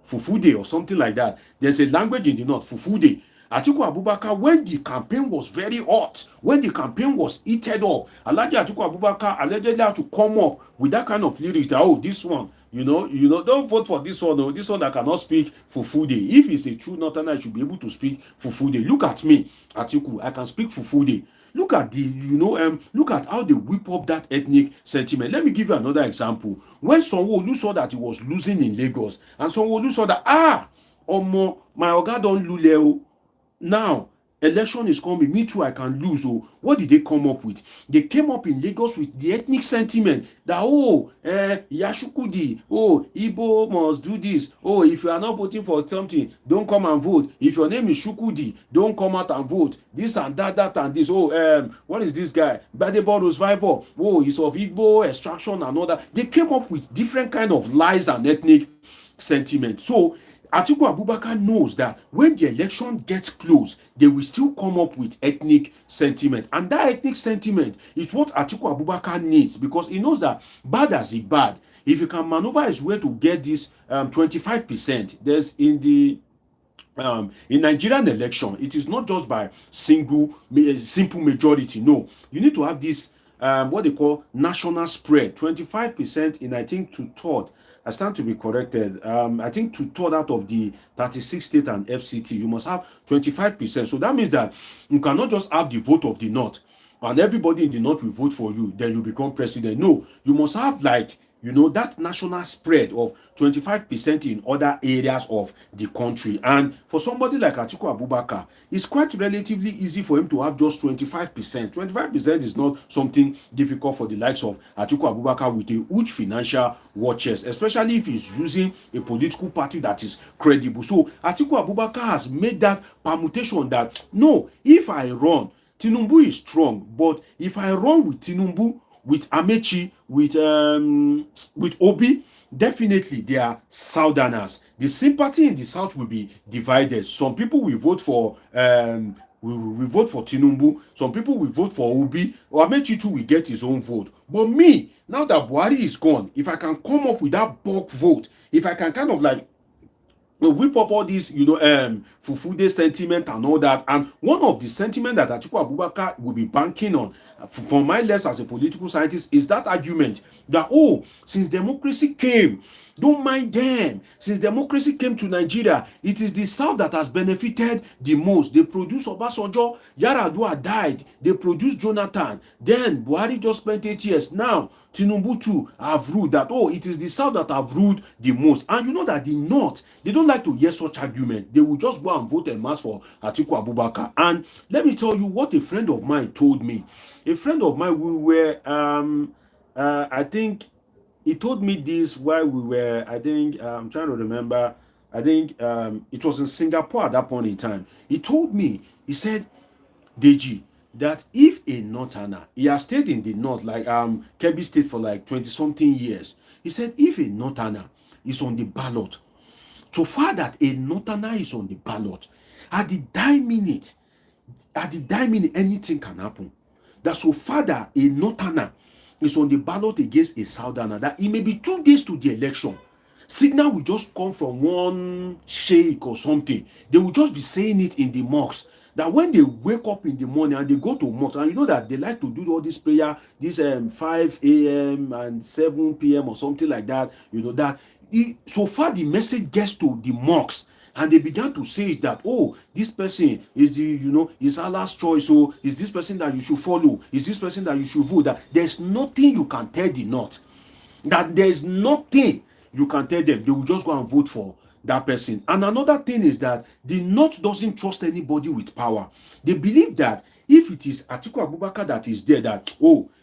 Fufude or something like that. There's a language in the North, Fufude. Atiku Abubakar, when the campaign was very hot, when the campaign was heated up, Alhaji Atiku Abubakar allegedly had to come up with that kind of lyrics that, oh, this one, don't vote for this one. No, this one that cannot speak Fufude. If he's a true northerner, he should be able to speak Fufude. Look at me, Atiku. I can speak Fufude. Look at look at how they whip up that ethnic sentiment. Let me give you another example. When Sanwo-Olu saw that he was losing in Lagos, and Sanwo-Olu saw that, omo, my oga don lule. Now election is coming, me too, I can lose. Oh, what did they come up with? They came up in Lagos with the ethnic sentiment that, Yashukudi, Igbo must do this. Oh, if you are not voting for something, don't come and vote. If your name is Shukudi, don't come out and vote. This and that and this. What is this guy? Badebo Survivor. Oh, he's of Igbo extraction and all that. They came up with different kind of lies and ethnic sentiment. So Atiku Abubakar knows that when the election gets close, they will still come up with ethnic sentiment. And that ethnic sentiment is what Atiku Abubakar needs, because he knows that bad as he bad, if he can maneuver his way to get this 25%, there's in Nigerian election, it is not just by simple majority. No, you need to have this what they call national spread, 25% in, I think, two-third. I stand to be corrected. I think two-third out of the 36 states and FCT, you must have 25%. So that means that you cannot just have the vote of the North and everybody in the North will vote for you, then you become president. No, you must have that national spread of 25% in other areas of the country. And for somebody like Atiku Abubakar, it's quite relatively easy for him to have just 25%. 25% is not something difficult for the likes of Atiku Abubakar with a huge financial war chest, especially if he's using a political party that is credible. So Atiku Abubakar has made that permutation that, no, if I run, Tinubu is strong, but if I run with Tinubu, with Amechi, with Obi, definitely they are Southerners. The sympathy in the South will be divided. Some people will vote for we vote for Tinubu. Some people will vote for Obi. Or Amechi too will get his own vote. But me, now that Buhari is gone, if I can come up with that bulk vote, if I can kind of whip up all these, Fufude sentiment and all that. And one of the sentiment that Atiku Abubakar will be banking on, from my lens as a political scientist, is that argument that, since democracy came, don't mind them. Since democracy came to Nigeria, it is the South that has benefited the most. They produced Obasanjo, Yaradua died. They produced Jonathan. Then Buhari just spent 8 years. Now, Tinubu too have ruled that, it is the South that have ruled the most. And you know that the North, they don't like to hear such argument. They will just go and vote en masse for Atiku Abubakar. And let me tell you what a friend of mine told me. A friend of mine, we were, I think, he told me this while we were, I think, I'm trying to remember, I think it was in Singapore at that point in time. He told me, he said, Deji, that if a Northerner, he has stayed in the North, like Kebbi State for like 20-something years. He said, if a Northerner is on the ballot, so far that a Northerner is on the ballot, at the dying minute, anything can happen. That so far that a Northerner is on the ballot against a Southerner, that it may be 2 days to the election, signal will just come from one sheikh or something. They will just be saying it in the mosques, that when they wake up in the morning and they go to mosque, and you know that they like to do all this prayer, this 5 a.m. and 7 p.m. or something like that, so far the message gets to the mosques, and they began to say that, this person is is Allah's choice, so is this person that you should follow, is this person that you should vote. That there's nothing you can tell the North, that there's nothing you can tell them. They will just go and vote for that person. And another thing is that the North doesn't trust anybody with power. They believe that if it is Atiku Abubakar that is there, that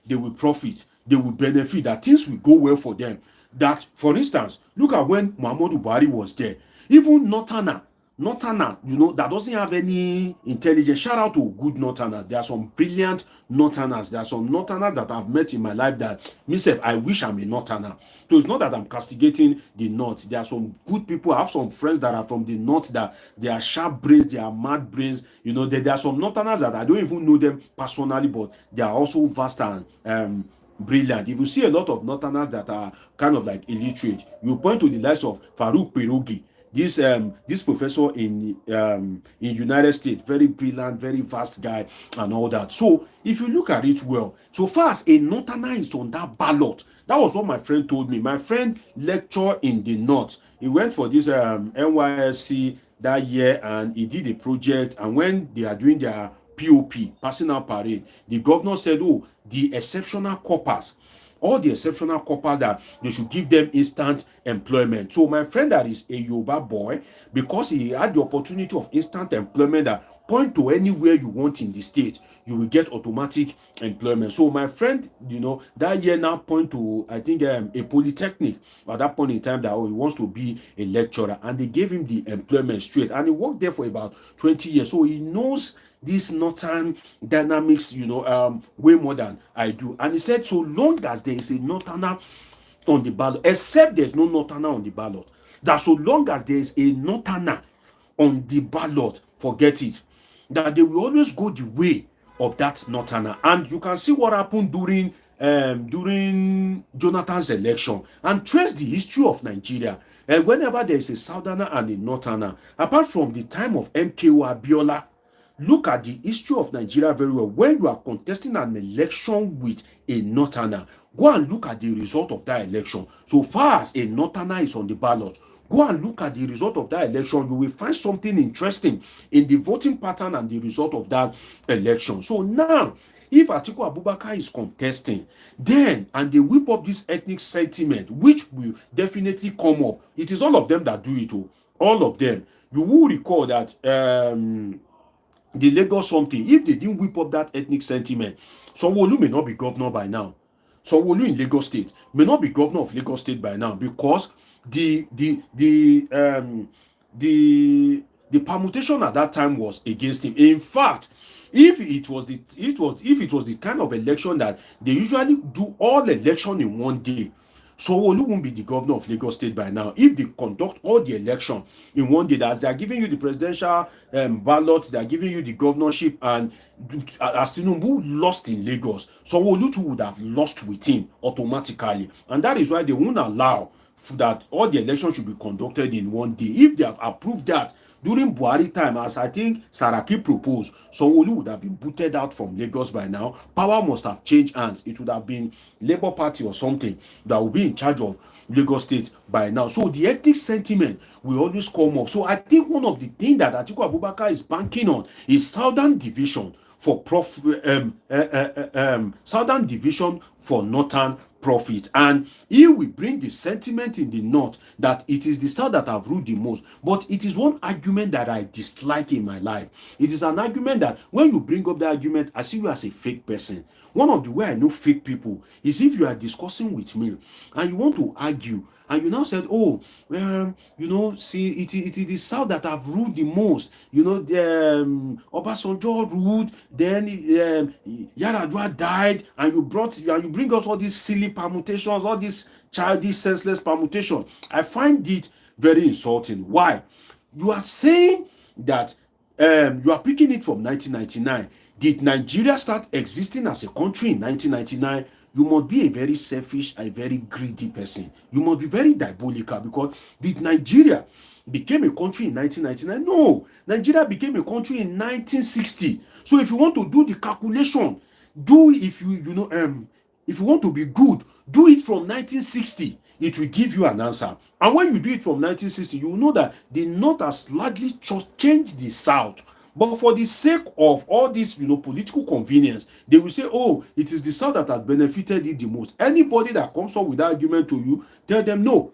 they will profit, they will benefit, that things will go well for them. That, for instance, look at when Muhammadu Buhari was there. Even Northerner, that doesn't have any intelligence. Shout out to good Northerners. There are some brilliant Northerners. There are some Northerners that I've met in my life that myself, I wish I'm a Northerner. So it's not that I'm castigating the North. There are some good people. I have some friends that are from the North that they are sharp brains, they are mad brains. There are some Northerners that I don't even know them personally, but they are also vast and brilliant. If you see a lot of Northerners that are kind of like illiterate, you point to the likes of Farouk Perogi. this professor in United States, very brilliant, very vast guy, and all that. So if you look at it well, so far as a northerner is on that ballot, that was what my friend told me. My friend lectured in the north. He went for this NYSC that year, and he did a project. And when they are doing their POP, passing out parade, the governor said, oh, the exceptional corpers, all the exceptional corpers, that they should give them instant employment. So my friend that is a Yoruba boy, because he had the opportunity of instant employment, that point to anywhere you want in the state, you will get automatic employment. So my friend, that year now point to, I think, a polytechnic at that point in time, that he wants to be a lecturer, and they gave him the employment straight, and he worked there for about 20 years. So he knows this northern dynamics, way more than I do. And he said, so long as there is a northerner on the ballot, except there's no northerner on the ballot, that so long as there is a northerner on the ballot, forget it, that they will always go the way of that northerner. And you can see what happened during Jonathan's election, and trace the history of Nigeria. And whenever there is a southerner and a northerner, apart from the time of MKO Abiola, look at the history of Nigeria very well. When you are contesting an election with a northerner, go and look at the result of that election. So far as a northerner is on the ballot, go and look at the result of that election. You will find something interesting in the voting pattern and the result of that election. So now, if Atiku Abubakar is contesting, then, and they whip up this ethnic sentiment, which will definitely come up, it is all of them that do it. All of them. You will recall that the Lagos something, if they didn't whip up that ethnic sentiment, Sanwo-Olu may not be governor by now. Sanwo-Olu in Lagos State may not be governor of Lagos State by now, because the permutation at that time was against him. In fact, if it was the kind of election that they usually do all election in one day, Sanwo-Olu won't be the governor of Lagos State by now. If they conduct all the election in one day, that they are giving you the presidential ballot, they are giving you the governorship, and as Tinubu lost in Lagos, Sanwo-Olu too would have lost with him automatically. And that is why they won't allow that all the elections should be conducted in one day. If they have approved that during Buhari time, as I think Saraki proposed, Sanwo-Olu would have been booted out from Lagos by now. Power must have changed hands. It would have been Labour Party or something that would be in charge of Lagos State by now. So the ethnic sentiment will always come up. So I think one of the things that Atiku Abubakar is banking on is Southern Division for Southern Division for Northern profit, and he will bring the sentiment in the north that it is the south that have ruled the most. But it is one argument that I dislike in my life. It is an argument that when you bring up the argument, I see you as a fake person. One of the way I know fake people is if you are discussing with me and you want to argue, and you now said, oh, see, it is the south that have ruled the most. Obasanjo ruled, then Yaradua died, and you bring us all these silly permutations, all these childish, senseless permutations. I find it very insulting. Why? You are saying that you are picking it from 1999. Did Nigeria start existing as a country in 1999? You must be a very selfish and very greedy person. You must be very diabolical, because did Nigeria became a country in 1999? No, Nigeria became a country in 1960. So if you want to do the calculation, if you want to be good, do it from 1960. It will give you an answer. And when you do it from 1960, you will know that the North has largely changed the South. But for the sake of all this, political convenience, they will say, oh, it is the South that has benefited it the most. Anybody that comes up with that argument to you, tell them, no.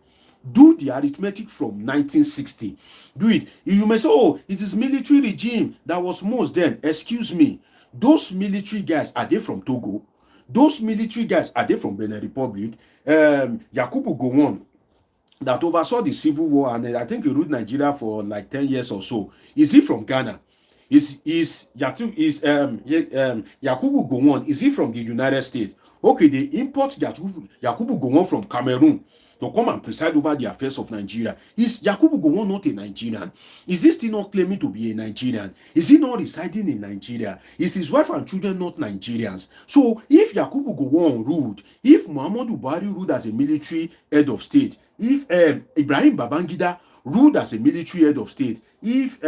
Do the arithmetic from 1960. Do it. You may say, oh, it is military regime that was most then. Excuse me. Those military guys, are they from Togo? Those military guys, are they from Benin Republic? Yakubu Gowon, that oversaw the civil war, and I think he ruled Nigeria for like 10 years or so. Is he from Ghana? Yakubu Gowon, is he from the United States? Okay, they import Yakubu Gowon from Cameroon to come and preside over the affairs of Nigeria. Is Yakubu Gowon not a Nigerian? Is he still not claiming to be a Nigerian? Is he not residing in Nigeria? Is his wife and children not Nigerians? So if Yakubu Gowon ruled, if Muhammadu Buhari ruled as a military head of state, if Ibrahim Babangida ruled as a military head of state, if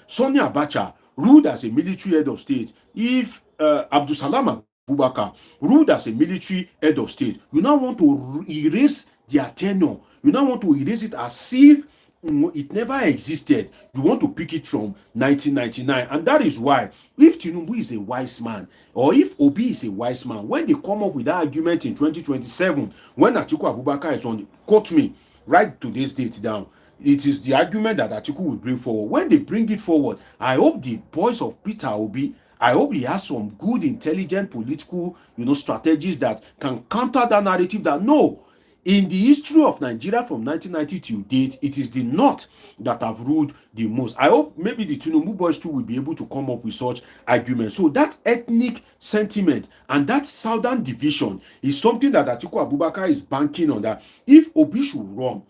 Sonia Abacha ruled as a military head of state, if Abdul Salam Abubakar ruled as a military head of state, you now want to erase their tenure. You now want to erase it as if it never existed. You want to pick it from 1999. And that is why, if Tinubu is a wise man, or if Obi is a wise man, when they come up with that argument in 2027, when Atiku Abubakar is on, quote me, write today's date down, it is the argument that Atiku will bring forward. When they bring it forward, I hope the boys of Peter Obi, I hope he has some good, intelligent political, strategies that can counter that narrative that no, in the history of Nigeria from 1990 till date, it is the North that have ruled the most. I hope maybe the Tinubu boys too will be able to come up with such arguments. So that ethnic sentiment and that southern division is something that Atiku Abubakar is banking on, that if Obi should run,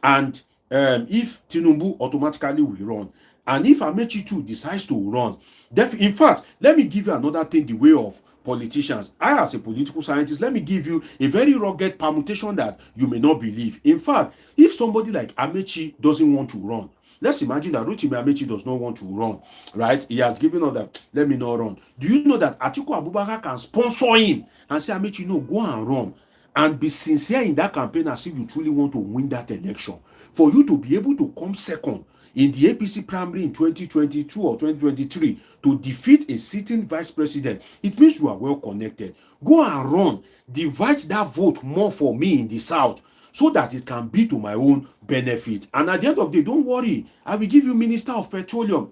and if Tinubu automatically will run, and if Amechi too decides to run, in fact, let me give you another thing the way of politicians. I, as a political scientist, let me give you a very rugged permutation that you may not believe. In fact, if somebody like Amechi doesn't want to run, let's imagine that Rotimi Amechi does not want to run, right? He has given us that, let me not run. Do you know that Atiku Abubakar can sponsor him and say, Amechi, no, go and run, and be sincere in that campaign as if you truly want to win that election, for you to be able to come second in the APC primary in 2022 or 2023 to defeat a sitting vice president? It means you are well connected. Go and run. Divide that vote more for me in the South so that it can be to my own benefit. And at the end of the day, don't worry, I will give you Minister of Petroleum.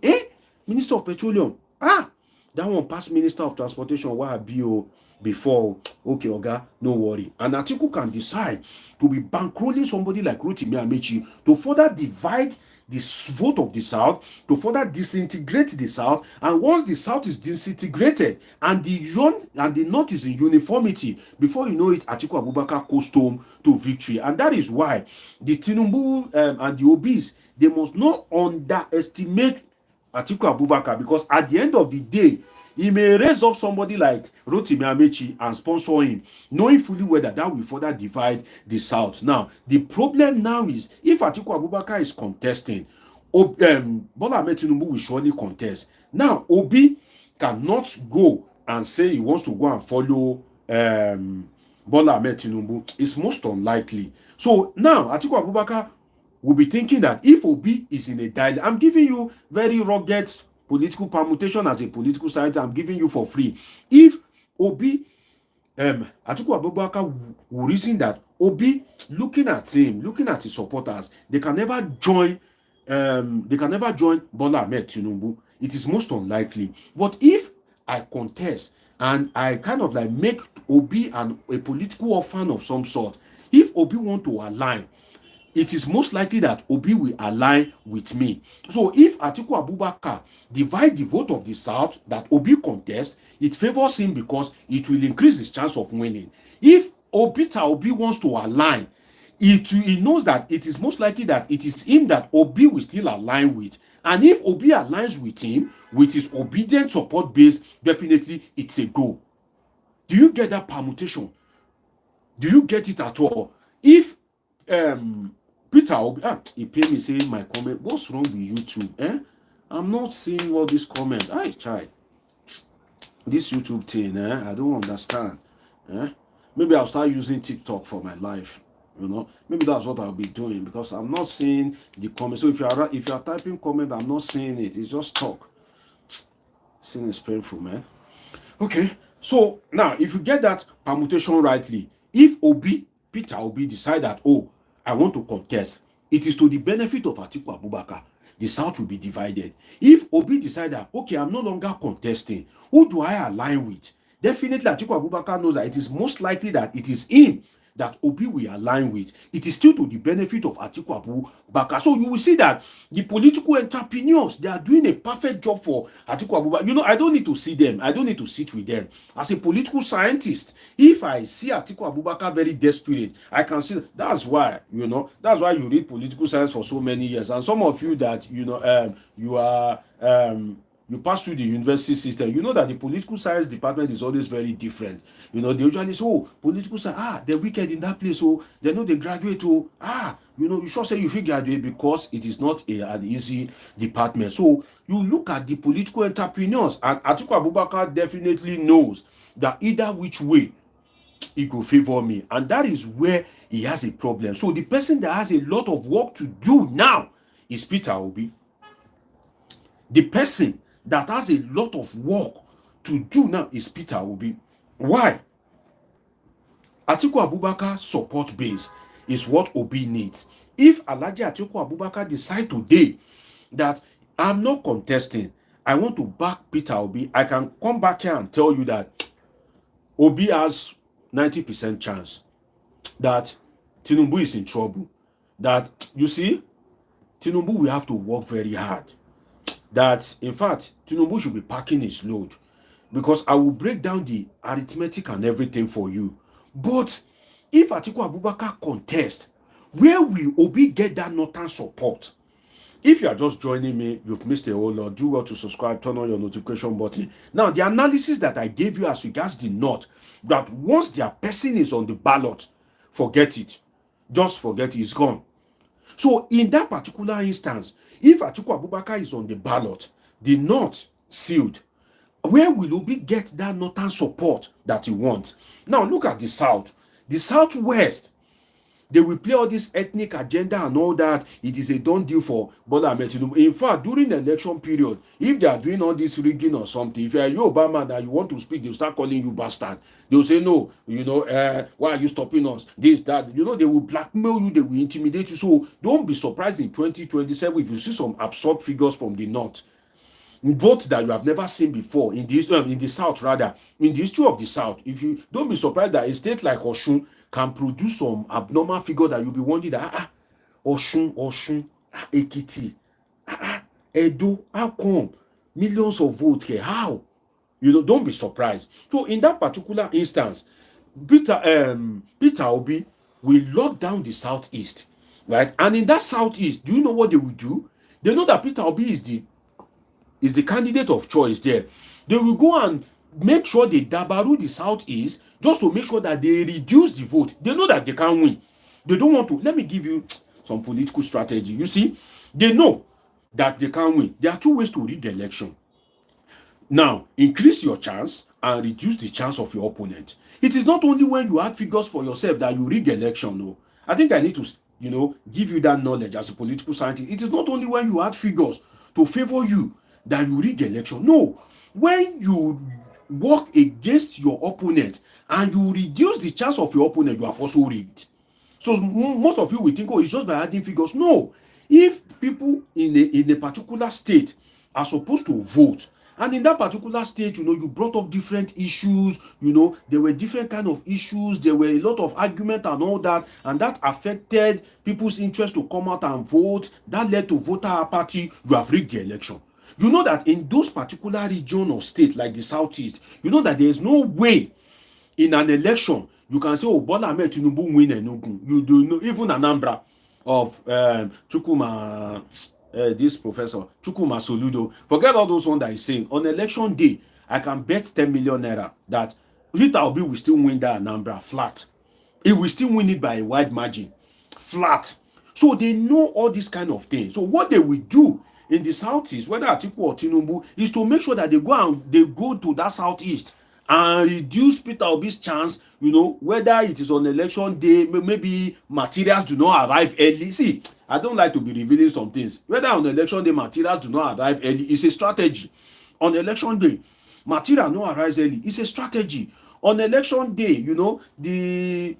Minister of Petroleum. That one past Minister of Transportation, why BO before. Okay, Oga, no worry. And Atiku can decide to be bankrolling somebody like Rotimi Amechi to further divide this vote of the South, to further disintegrate the South. And once the South is disintegrated and the North is in uniformity, before you know it, Atiku Abubakar coast home to victory. And that is why the Tinubu and the Obis, they must not underestimate Atiku Abubakar, because at the end of the day, he may raise up somebody like Rotimi Amechi and sponsor him, knowing fully well that will further divide the South. Now, the problem now is, if Atiku Abubakar is contesting, Bola Ahmed Tinubu will surely contest. Now, Obi cannot go and say he wants to go and follow Bola Ahmed Tinubu. It's most unlikely. So now, Atiku Abubakar will be thinking that if Obi is in a dialogue, I'm giving you very rugged political permutation as a political scientist, I'm giving you for free. If Obi, Atiku Abubakar will reason that Obi, looking at him, looking at his supporters, they can never join Bola Ahmed Tinubu. It is most unlikely. But if I contest and I kind of like make Obi a political orphan of some sort, if Obi want to align, it is most likely that Obi will align with me. So if Atiku Abubakar divide the vote of the South that Obi contests, it favors him because it will increase his chance of winning. If Obi wants to align, he knows that it is most likely that it is him that Obi will still align with. And if Obi aligns with him, with his obedient support base, definitely it's a go. Do you get that permutation? Do you get it at all? If Peter Obi, he paid me saying my comment, what's wrong with YouTube? I'm not seeing all these comments. I try this YouTube thing, I don't understand. Maybe I'll start using TikTok for my life. Maybe that's what I'll be doing, because I'm not seeing the comments. So if you are typing comment, I'm not seeing it. It's just talk. Seeing is painful, man. Okay, so now if you get that permutation rightly, if Peter Obi decide that, I want to contest, it is to the benefit of Atiku Abubakar. The South will be divided. If Obi decide that, okay, I'm no longer contesting, who do I align with? Definitely Atiku Abubakar knows that it is most likely that it is him that Obi will align with. It is still to the benefit of Atiku Abubakar. So you will see that the political entrepreneurs, they are doing a perfect job for Atiku Abubakar. I don't need to see them. I don't need to sit with them. As a political scientist, if I see Atiku Abubakar very desperate, I can see that's why, that's why you read political science for so many years. And some of you that, you are you pass through the university system, you know that the political science department is always very different. You know, they usually say, oh, political science, they're wicked in that place, oh, they know they graduate, oh, you know, you should say you should graduate because it is not an easy department. So you look at the political entrepreneurs, and Atiku Abubakar definitely knows that either which way he could favor me, and that is where he has a problem. So the person that has a lot of work to do now is Peter Obi. The person that has a lot of work to do now is Peter Obi. Why? Atiku Abubakar support base is what Obi needs. If Alhaji Atiku Abubakar decide today that I'm not contesting, I want to back Peter Obi, I can come back here and tell you that Obi has 90% chance that Tinubu is in trouble. That, you see, Tinubu will have to work very hard. That, in fact, Tinubu should be packing his load. Because I will break down the arithmetic and everything for you. But if Atiku Abubakar contest, where will Obi get that northern support? If you are just joining me, you've missed a whole lot. Do well to subscribe, turn on your notification button. Now, the analysis that I gave you as regards the North, that once their person is on the ballot, forget it. Just forget it, it's gone. So, in that particular instance, if Atiku Abubakar is on the ballot, the North sealed, where will Obi get that northern support that he wants? Now, look at the South. The Southwest, they will play all this ethnic agenda and all that. It is a done deal for Bola Tinubu. In fact, during the election period, if they are doing all this rigging or something, if you are Yoruba man and you want to speak, they'll start calling you bastard. They'll say, no, you know, why are you stopping us? This, that. You know, they will blackmail you, they will intimidate you. So don't be surprised in 2027 if you see some absurd figures from the North. Vote that you have never seen before in the South, rather. In the history of the South, if you don't be surprised that a state like Osun can produce some abnormal figure that you'll be wondering that Osun, Ekiti, Edo, how come millions of votes here? How? You know, don't be surprised. So in that particular instance, Peter Obi will lock down the Southeast, right? And in that Southeast, do you know what they will do? They know that Peter Obi is the candidate of choice there. They will go and make sure they dabaru the Southeast just to make sure that they reduce the vote. They know that they can't win. They don't want to. Let me give you some political strategy. You see, they know that they can't win. There are two ways to rig the election. Now, increase your chance and reduce the chance of your opponent. It is not only when you add figures for yourself that you rig the election. No, I think I need to, you know, give you that knowledge as a political scientist. It is not only when you add figures to favor you that you rig the election. No, when you work against your opponent and you reduce the chance of your opponent, you have also rigged. So most of you will think, oh, it's just by adding figures. No, if people in a particular state are supposed to vote, and in that particular state, you know, you brought up different issues, you know, there were different kind of issues, there were a lot of argument and all that, and that affected people's interest to come out and vote. That led to voter apathy. You have rigged the election. You know that in those particular region or state like the Southeast, you know that there is no way in an election you can say, oh, Bola Tinubu win Enugu. You do know, even Anambra of Chukuma, this professor, Chukuma Soludo, forget all those ones that he's saying. On election day, I can bet 10 million naira that Peter Obi will still win that Anambra flat. He will still win it by a wide margin. Flat. So they know all these kind of things. So what they will do in the Southeast, whether Atiku or Tinubu, is to make sure that they go to that Southeast and reduce Peter Obi's chance, you know, whether it is on election day, maybe materials do not arrive early. See, I don't like to be revealing some things. Whether on election day materials do not arrive early, it's a strategy. On election day, material no arrives early, it's a strategy. On election day, you know, the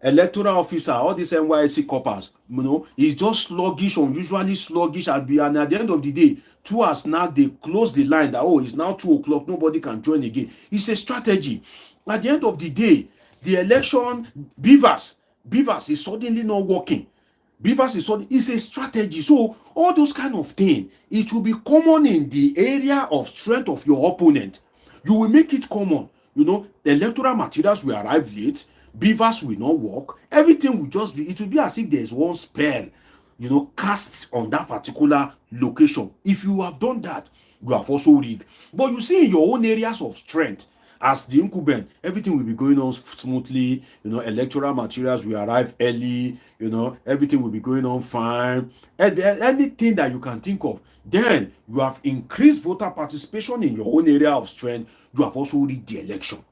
electoral officer, all these NYSC coppers, you know, is just sluggish, unusually sluggish, and at the end of the day, 2 hours now, they close the line that, oh, it's now 2 o'clock, nobody can join again. It's a strategy. At the end of the day, the election, Beavers is suddenly not working. It's a strategy. So all those kind of things, it will be common in the area of strength of your opponent. You will make it common. You know, the electoral materials will arrive late. Beavers will not work. Everything will just be, it will be as if there's one spell. cast on that particular location. If you have done that, you have also rigged. But you see in your own areas of strength, as the incumbent, everything will be going on smoothly. Electoral materials will arrive early. Everything will be going on fine. And anything that you can think of, then you have increased voter participation in your own area of strength. You have also rigged the election.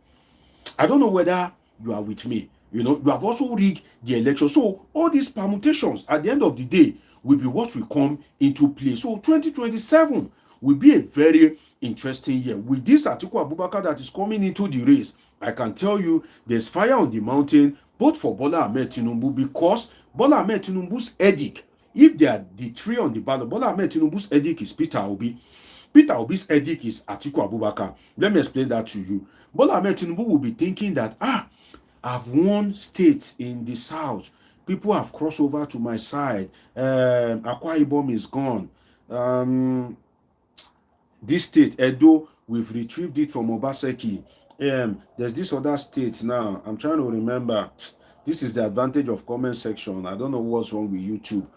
I don't know whether you are with me. You have also rigged the election. So all these permutations at the end of the day will be what will come into play. So 2027 will be a very interesting year. With this Atiku Abubakar that is coming into the race, I can tell you there's fire on the mountain, both for Bola Ahmed Tinubu, because Bola Ahmed Tinubu's edict, if they are the three on the ballot, Bola Ahmed Tinubu's edict is Peter Obi. Peter Obi's edict is Atiku Abubakar. Let me explain that to you. Bola Ahmed Tinubu will be thinking that, I've won states in the south. People have crossed over to my side. Akwa Ibom is gone. This state, Edo, we've retrieved it from Obaseki. There's this other state now. I'm trying to remember. This is the advantage of comment section. I don't know what's wrong with YouTube.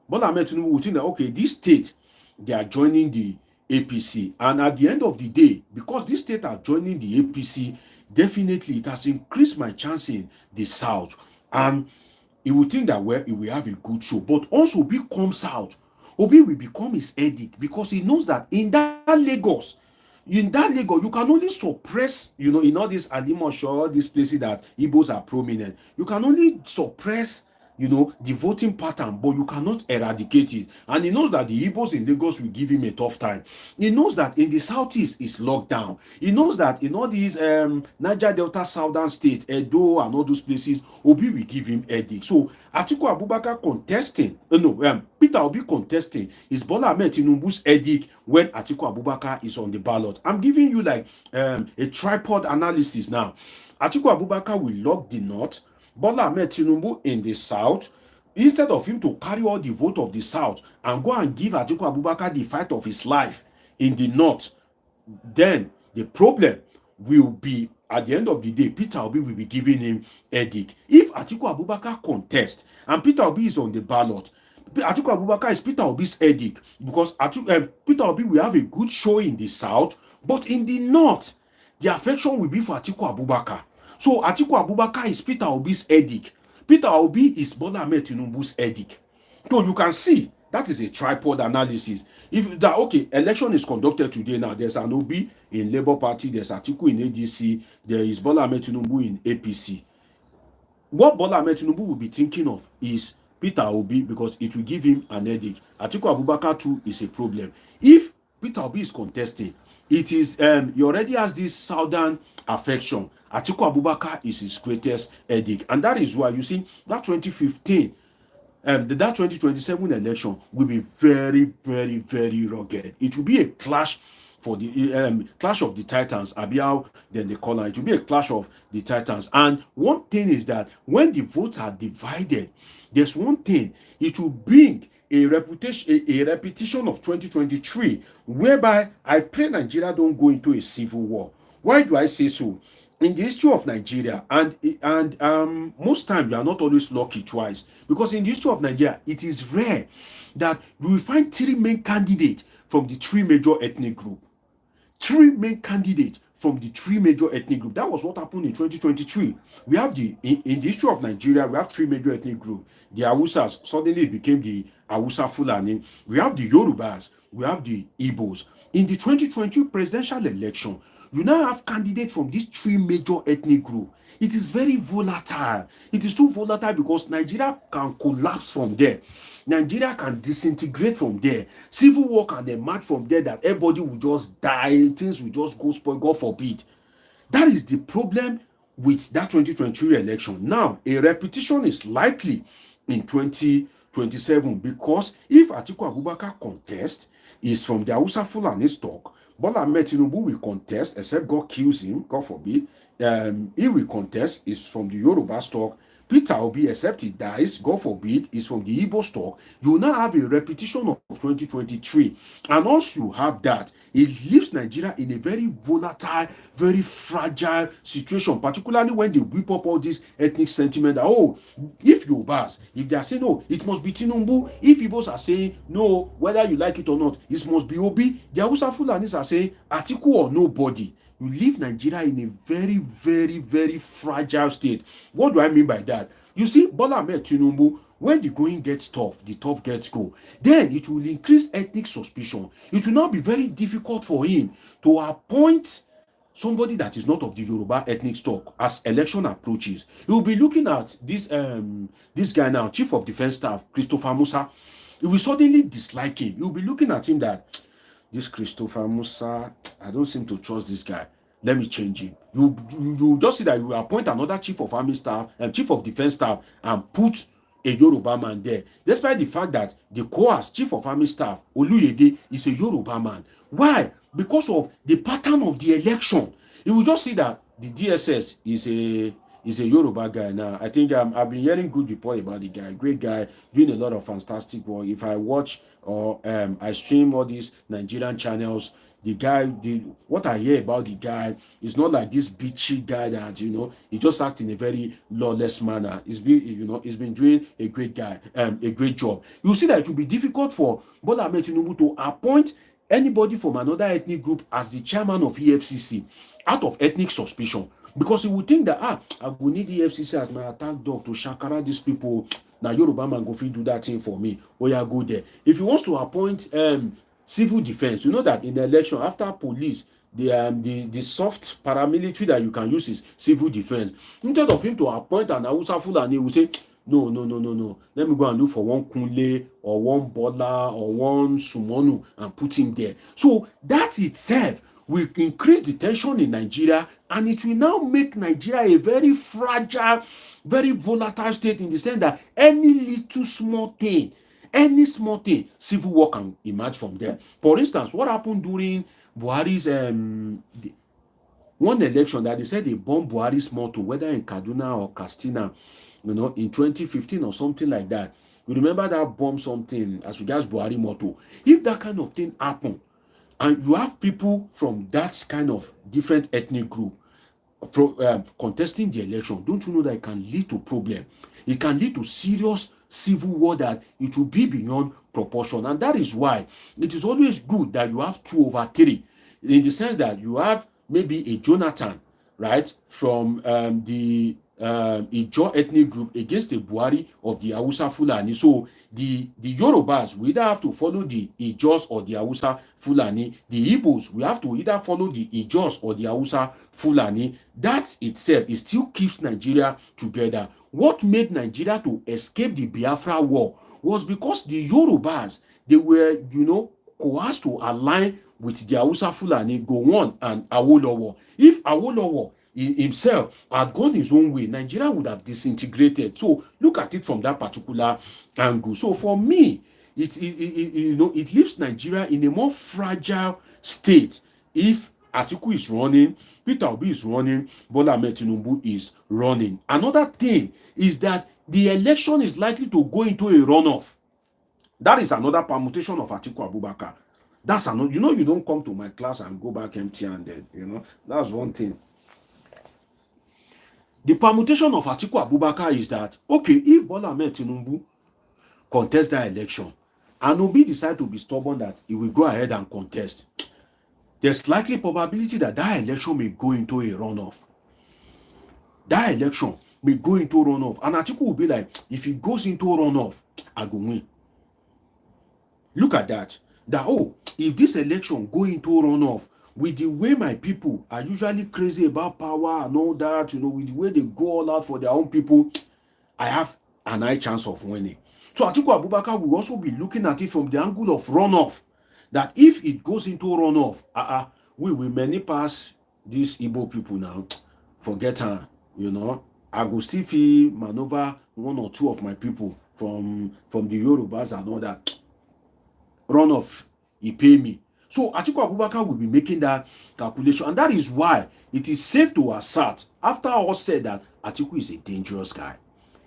Bola Ahmed Tinubu will think that, okay, this state, they are joining the APC. And at the end of the day, because this state are joining the APC, definitely it has increased my chance in the south. And he will think that, well, he will have a good show. But once Obi comes out, Obi will become his edict, because he knows that in that Lagos, you can only suppress, in all these Alimosho, all these places that Igbos are prominent, you can only suppress the voting pattern, but you cannot eradicate it. And he knows that the Igbos in Lagos will give him a tough time. He knows that in the southeast it's locked down. He knows that in all these Niger Delta southern states, Edo and all those places, Obi will give him edict. So Atiku Abubakar contesting, Peter Obi contesting is Bola Ahmed Tinubu's edict when Atiku Abubakar is on the ballot. I'm giving you like a tripod analysis now. Atiku Abubakar will lock the north, Bola Ahmed Tinubu in the south. Instead of him to carry all the vote of the south and go and give Atiku Abubakar the fight of his life in the north, then the problem will be, at the end of the day, Peter Obi will be giving him edict. If Atiku Abubakar contests and Peter Obi is on the ballot, Atiku Abubakar is Peter Obi's edict, because Peter Obi will have a good show in the south, but in the north, the affection will be for Atiku Abubakar. So Atiku Abubakar is Peter Obi's edict. Peter Obi is Bola Ahmed Tinubu's edict. So you can see that is a tripod analysis. If that, okay, election is conducted today now, there's an Obi in Labour Party, there's Atiku in ADC, there is Bola Ahmed Tinubu in APC. What Bola Ahmed Tinubu will be thinking of is Peter Obi, because it will give him an edict. Atiku Abubakar too is a problem. If Peter Obi is contesting, it is he already has this southern affection. Atiku Abubakar is his greatest edict, and that is why you see that 2015, that 2027 election will be very, very, very rugged. It will be a clash for the clash of the titans. Abiao, then they call it. It will be a clash of the titans. And one thing is that when the votes are divided, there's one thing it will bring. A repetition of 2023, whereby I pray Nigeria don't go into a civil war. Why do I say so? In the history of Nigeria, and most times you are not always lucky twice, because in the history of Nigeria, it is rare that you will find three main candidates from the three major ethnic groups. Three main candidates from the three major ethnic groups. That was what happened in 2023. We have in the history of Nigeria, we have three major ethnic groups. The Hausas, suddenly it became the Hausa Fulani. We have the Yorubas, we have the Igbos. In the 2020 presidential election, you now have candidates from these three major ethnic groups. It is very volatile. It is too volatile because Nigeria can collapse from there. Nigeria can disintegrate from there. Civil war can emerge from there, that everybody will just die. Things will just go spoil, God forbid. That is the problem with that 2023 election. Now, a repetition is likely in 2027, because if Atiku Abubakar contest is from the Hausa Fulani stock, Bola Ahmed Tinubu will contest, except God kills him, God forbid. He will contest is from the Yoruba stock. Peter Obi, except he dies, God forbid, is from the Igbo stock, you now have a repetition of 2023. And once you have that, it leaves Nigeria in a very volatile, very fragile situation, particularly when they whip up all this ethnic sentiment that, oh, if Yorubas, if they are saying, no, it must be Tinubu, if Igbos are saying, no, whether you like it or not, it must be Obi, the Hausa Fulanis are saying, Atiku or nobody. You leave Nigeria in a very, very, very fragile state. What do I mean by that? You see, Bola Tinubu, when the going gets tough, the tough gets go. Then it will increase ethnic suspicion. It will now be very difficult for him to appoint somebody that is not of the Yoruba ethnic stock as election approaches. He will be looking at this guy now, Chief of Defense Staff, Christopher Musa. He will suddenly dislike him. He will be looking at him that, this Christopher Musa, I don't seem to trust this guy. Let me change him. You just see that you appoint another chief of army staff and chief of defense staff and put a Yoruba man there. Despite the fact that the COAS chief of army staff, Oluyede, is a Yoruba man. Why? Because of the pattern of the election. You will just see that the DSS is a Yoruba guy now. I think I've been hearing good report about the guy. Great guy, doing a lot of fantastic work. If I watch or I stream all these Nigerian channels, the guy, what I hear about the guy is not like this bitchy guy that, he just acts in a very lawless manner. He's been doing a great job. You see that it will be difficult for Bola Tinubu to appoint anybody from another ethnic group as the chairman of EFCC out of ethnic suspicion, because he would think that I will need EFCC as my attack dog to shakara these people. Now Yoruba man go fit do that thing for me. Oh yeah, go there. If he wants to appoint civil defense, you know that in the election after police, the soft paramilitary that you can use is civil defense. Instead of him to appoint an Hausa Fulani, he will say, no. Let me go and look for one Kunle or one Bola or one Sumonu and put him there. So that itself will increase the tension in Nigeria, and it will now make Nigeria a very fragile, very volatile state, in the sense that any small thing, civil war can emerge from there. For instance, what happened during Buhari's one election that they said they bombed Buhari's motor, whether in Kaduna or Katsina, in 2015 or something like that. You remember that bomb something as regards Buhari motor? If that kind of thing happened, and you have people from that kind of different ethnic group contesting the election, don't you know that it can lead to problem? It can lead to serious civil war that it will be beyond proportion. And that is why it is always good that you have 2/3, in the sense that you have maybe a Jonathan, right, from the Ijo ethnic group against the Buhari of the Hausa Fulani. So the Yorubas will either have to follow the Ijos or the Hausa Fulani. The Igbos will have to either follow the Ijos or the Hausa Fulani. That itself, it still keeps Nigeria together. What made Nigeria to escape the Biafra war was because the Yorubas, they were, coerced to align with the Hausa Fulani, Gowon and Awolowo. If Awolowo himself had gone his own way, Nigeria would have disintegrated. So look at it from that particular angle. So for me, it leaves Nigeria in a more fragile state if Atiku is running, Peter Obi is running, Bola Tinubu is running. Another thing is that the election is likely to go into a runoff. That is another permutation of Atiku Abubakar. That's another. You don't come to my class and go back empty-handed. That's one thing. The permutation of Atiku Abubakar is that, okay, if Bola Tinubu contests that election and Obi decide to be stubborn that he will go ahead and contest, there's likely probability that election may go into a runoff. That election may go into runoff. And Atiku will be like, if it goes into runoff, I go win. Look at that. If this election go into runoff, with the way my people are usually crazy about power and all that, with the way they go all out for their own people, I have an high chance of winning. So Atiku Abubakar will also be looking at it from the angle of runoff. That if it goes into runoff, we will many pass these Igbo people now. Forget her, I go still feel maneuver one or two of my people from the Yorubas and all that. Runoff, he pay me. So Atiku Abubakar will be making that calculation, and that is why it is safe to assert, after all said, that Atiku is a dangerous guy.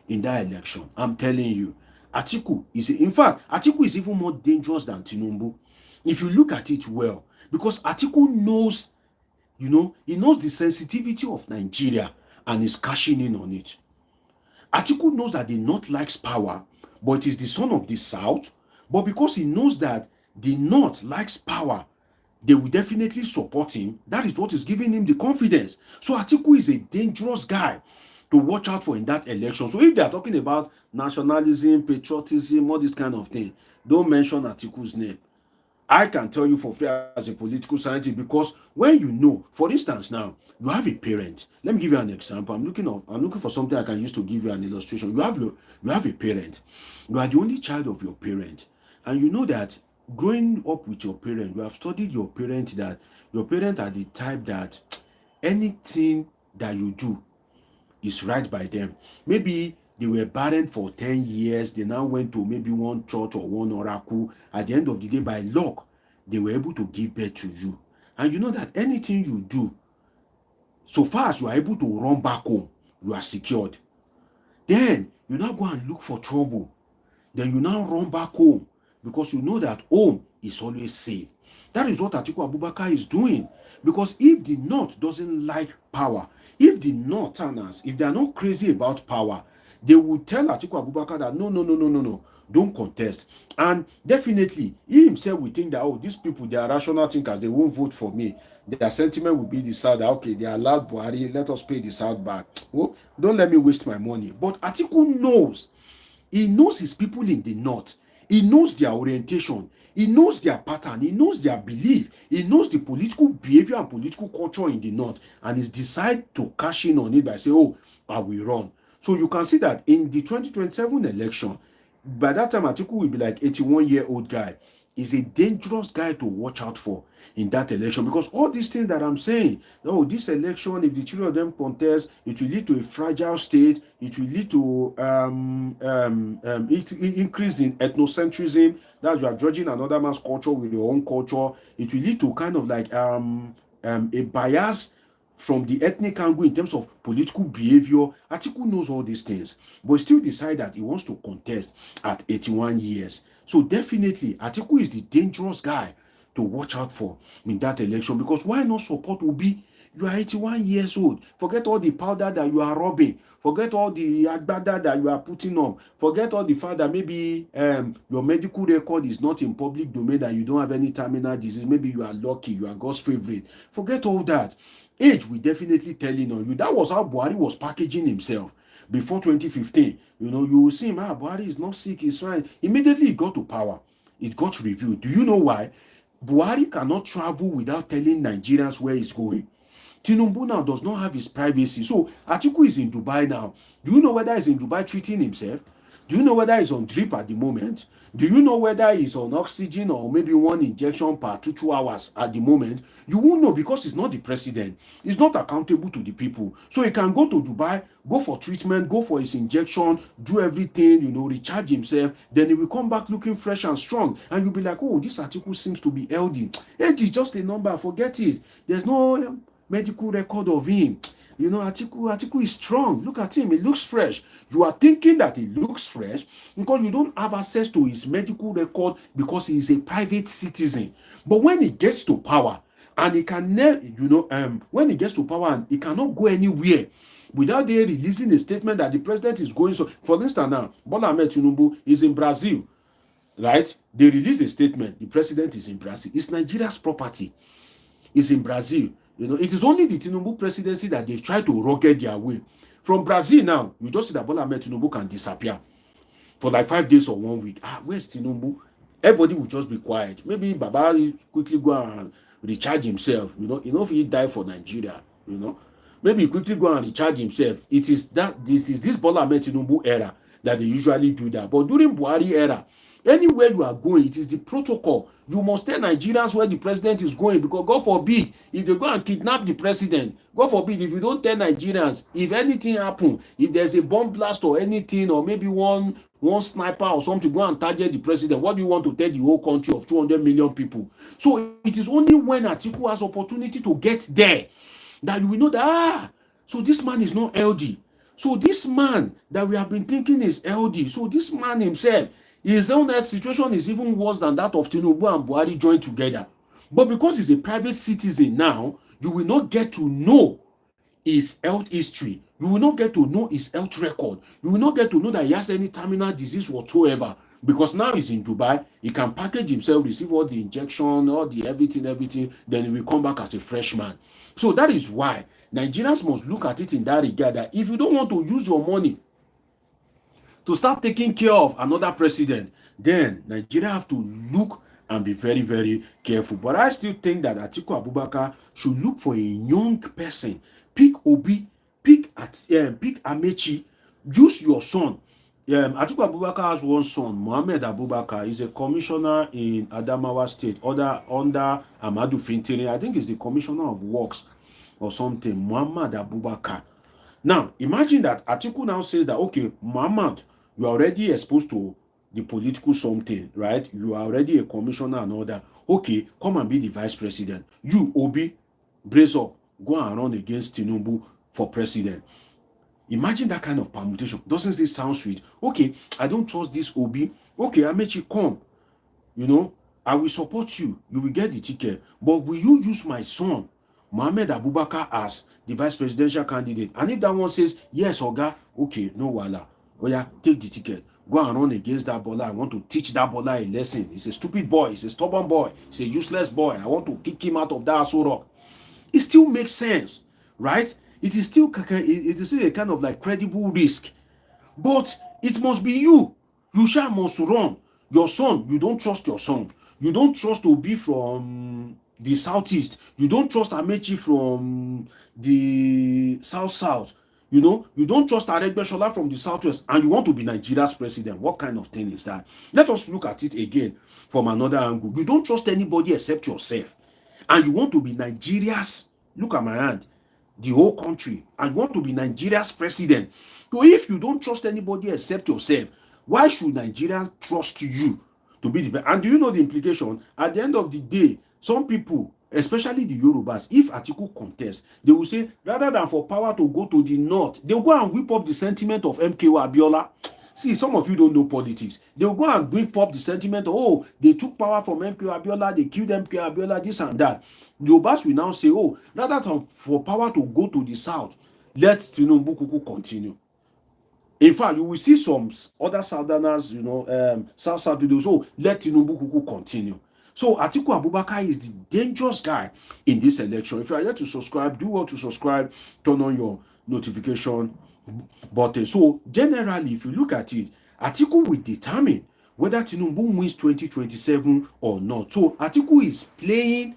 in that election. I'm telling you, Atiku is, in fact, Atiku is even more dangerous than Tinubu. If you look at it well, because Atiku knows, he knows the sensitivity of Nigeria and is cashing in on it. Atiku knows that the North likes power, but it is the son of the South. But because he knows that the North likes power, they will definitely support him. That is what is giving him the confidence. So Atiku is a dangerous guy to watch out for in that election. So if they are talking about nationalism, patriotism, all this kind of thing, don't mention Atiku's name. I can tell you for free as a political scientist, because when you know, for instance, now you have a parent. Let me give you an example. I'm looking for something I can use to give you an illustration. You have a parent. You are the only child of your parent, and you know that growing up with your parent, you have studied your parent, that your parent are the type that anything that you do is right by them. Maybe they were barren for 10 years. They now went to maybe one church or one oracle. At the end of the day, by luck, they were able to give birth to you. And you know that anything you do, so far as you are able to run back home, you are secured. Then you now go and look for trouble. Then you now run back home, because you know that home is always safe. That is what Atiku Abubakar is doing. Because if the North doesn't like power, if the Northerners, if they are not crazy about power, they will tell Atiku Abubakar that no, don't contest. And definitely, he himself will think that, oh, these people, they are rational thinkers, they won't vote for me. Their sentiment will be the South, that, okay, they allowed Buhari, let us pay the South back. Well, don't let me waste my money. But Atiku knows. He knows his people in the North. He knows their orientation. He knows their pattern. He knows their belief. He knows the political behavior and political culture in the North. And he's decided to cash in on it by saying, oh, I will run. So you can see that in the 2027 election, by that time, Atiku will be like 81-year-old guy. He's a dangerous guy to watch out for in that election, because all these things that I'm saying, oh, this election, if the three of them contest, it will lead to a fragile state. It will lead to increase in ethnocentrism. That's, you are judging another man's culture with your own culture. It will lead to kind of like a bias from the ethnic angle in terms of political behavior. Atiku knows all these things, but still decide that he wants to contest at 81 years. So definitely, Atiku is the dangerous guy to watch out for in that election, because why not support Obi? You are 81 years old. Forget all the powder that you are rubbing. Forget all the agbada that you are putting on. Forget all the fact that maybe your medical record is not in public domain, that you don't have any terminal disease. Maybe you are lucky, you are God's favorite. Forget all that. Age will definitely tell in on you. That was how Buhari was packaging himself before 2015. You will see him, Buhari is not sick, he's fine. Immediately he got to power, it got reviewed. Do you know why? Buhari cannot travel without telling Nigerians where he's going. Tinubu now does not have his privacy. So Atiku is in Dubai now. Do you know whether he's in Dubai treating himself? Do you know whether he's on drip at the moment? Do you know whether he's on oxygen or maybe one injection per 2 hours at the moment? You won't know, because he's not the president. He's not accountable to the people. So he can go to Dubai, go for treatment, go for his injection, do everything, recharge himself. Then he will come back looking fresh and strong. And you'll be like, oh, this article seems to be healthy. Age is just a number. Forget it. There's no medical record of him. Atiku is strong. Look at him. He looks fresh. You are thinking that he looks fresh because you don't have access to his medical record, because he is a private citizen. But when he gets to power, and he can, when he gets to power, and he cannot go anywhere without they releasing a statement that the president is going. So, for instance, now, Bola Tinubu is in Brazil, right? They release a statement. The president is in Brazil. It's Nigeria's property. It's in Brazil. It is only the Tinubu presidency that they've tried to rocket their way. From Brazil now, you just see that Bola Tinubu can disappear for like 5 days or 1 week. Where's Tinubu? Everybody will just be quiet. Maybe Baba quickly go and recharge himself. If he die for Nigeria, maybe he quickly go and recharge himself. It is this Bola Tinubu era that they usually do that. But during Buhari era, anywhere you are going, it is the protocol. You must tell Nigerians where the president is going, because God forbid, if they go and kidnap the president, God forbid, if you don't tell Nigerians, if anything happen, if there's a bomb blast or anything, or maybe one sniper or something go and target the president, what do you want to tell the whole country of 200 million people? So it is only when Atiku has opportunity to get there that you will know that, so this man is not healthy. So this man that we have been thinking is LD, so this man himself, his own health situation is even worse than that of Tinubu and Buhari joined together. But because he's a private citizen now, you will not get to know his health history. You will not get to know his health record. You will not get to know that he has any terminal disease whatsoever. Because now he's in Dubai, he can package himself, receive all the injection, all the everything, then he will come back as a freshman. So that is why Nigerians must look at it in that regard, that if you don't want to use your money to start taking care of another president, then Nigeria have to look and be very, very careful. But I still think that Atiku Abubakar should look for a young person. Pick Obi, pick Amechi, use your son. Atiku Abubakar has one son, Mohammed Abubakar. He's a commissioner in Adamawa State, under Amadu Fintiri. I think he's the commissioner of works or something, Muhammad Abubakar. Now, imagine that Atiku now says that, okay, Muhammad, you are already exposed to the political something, right? You are already a commissioner and all that. Okay, come and be the vice president. You, Obi, brace up, go and run against Tinubu for president. Imagine that kind of permutation. Doesn't this sound sweet? Okay, I don't trust this Obi. Okay, Amechi, come. You know, I will support you. You will get the ticket. But will you use my son, Mohammed Abubakar, as the vice presidential candidate? And if that one says, yes, Oga, okay, no wala. Oh yeah, take the ticket. Go and run against that Bola. I want to teach that Bola a lesson. He's a stupid boy. He's a stubborn boy. He's a useless boy. I want to kick him out of that Aso Rock. It still makes sense, right? It is still a kind of like credible risk. But it must be you. You shall must run. Your son, you don't trust your son. You don't trust Obi from the southeast. You don't trust Amechi from the south. You know, you don't trust Aregbesola from the southwest, and you want to be Nigeria's president. What kind of thing is that? Let us look at it again from another angle. You don't trust anybody except yourself, and you want to be Nigeria's, look at my hand, the whole country, and you want to be Nigeria's president. So if you don't trust anybody except yourself, why should Nigeria trust you to be the president? And do you know the implication? At the end of the day, some people, especially the Yorubas, if Atiku contests, they will say, rather than for power to go to the north, they'll go and whip up the sentiment of MKO Abiola. See, some of you don't know politics. They'll go and whip up the sentiment of, oh, they took power from MKO Abiola, they killed MKO Abiola, this and that. The Yorubas will now say, oh, rather than for power to go to the south, let Tinubu Kuku continue. In fact, you will see some other southerners, South people, so let Tinubu Kuku continue. So Atiku Abubakar is the dangerous guy in this election. If you are yet to subscribe, do well to subscribe, turn on your notification button. So generally, if you look at it, Atiku will determine whether Tinubu wins 2027 or not. So Atiku is playing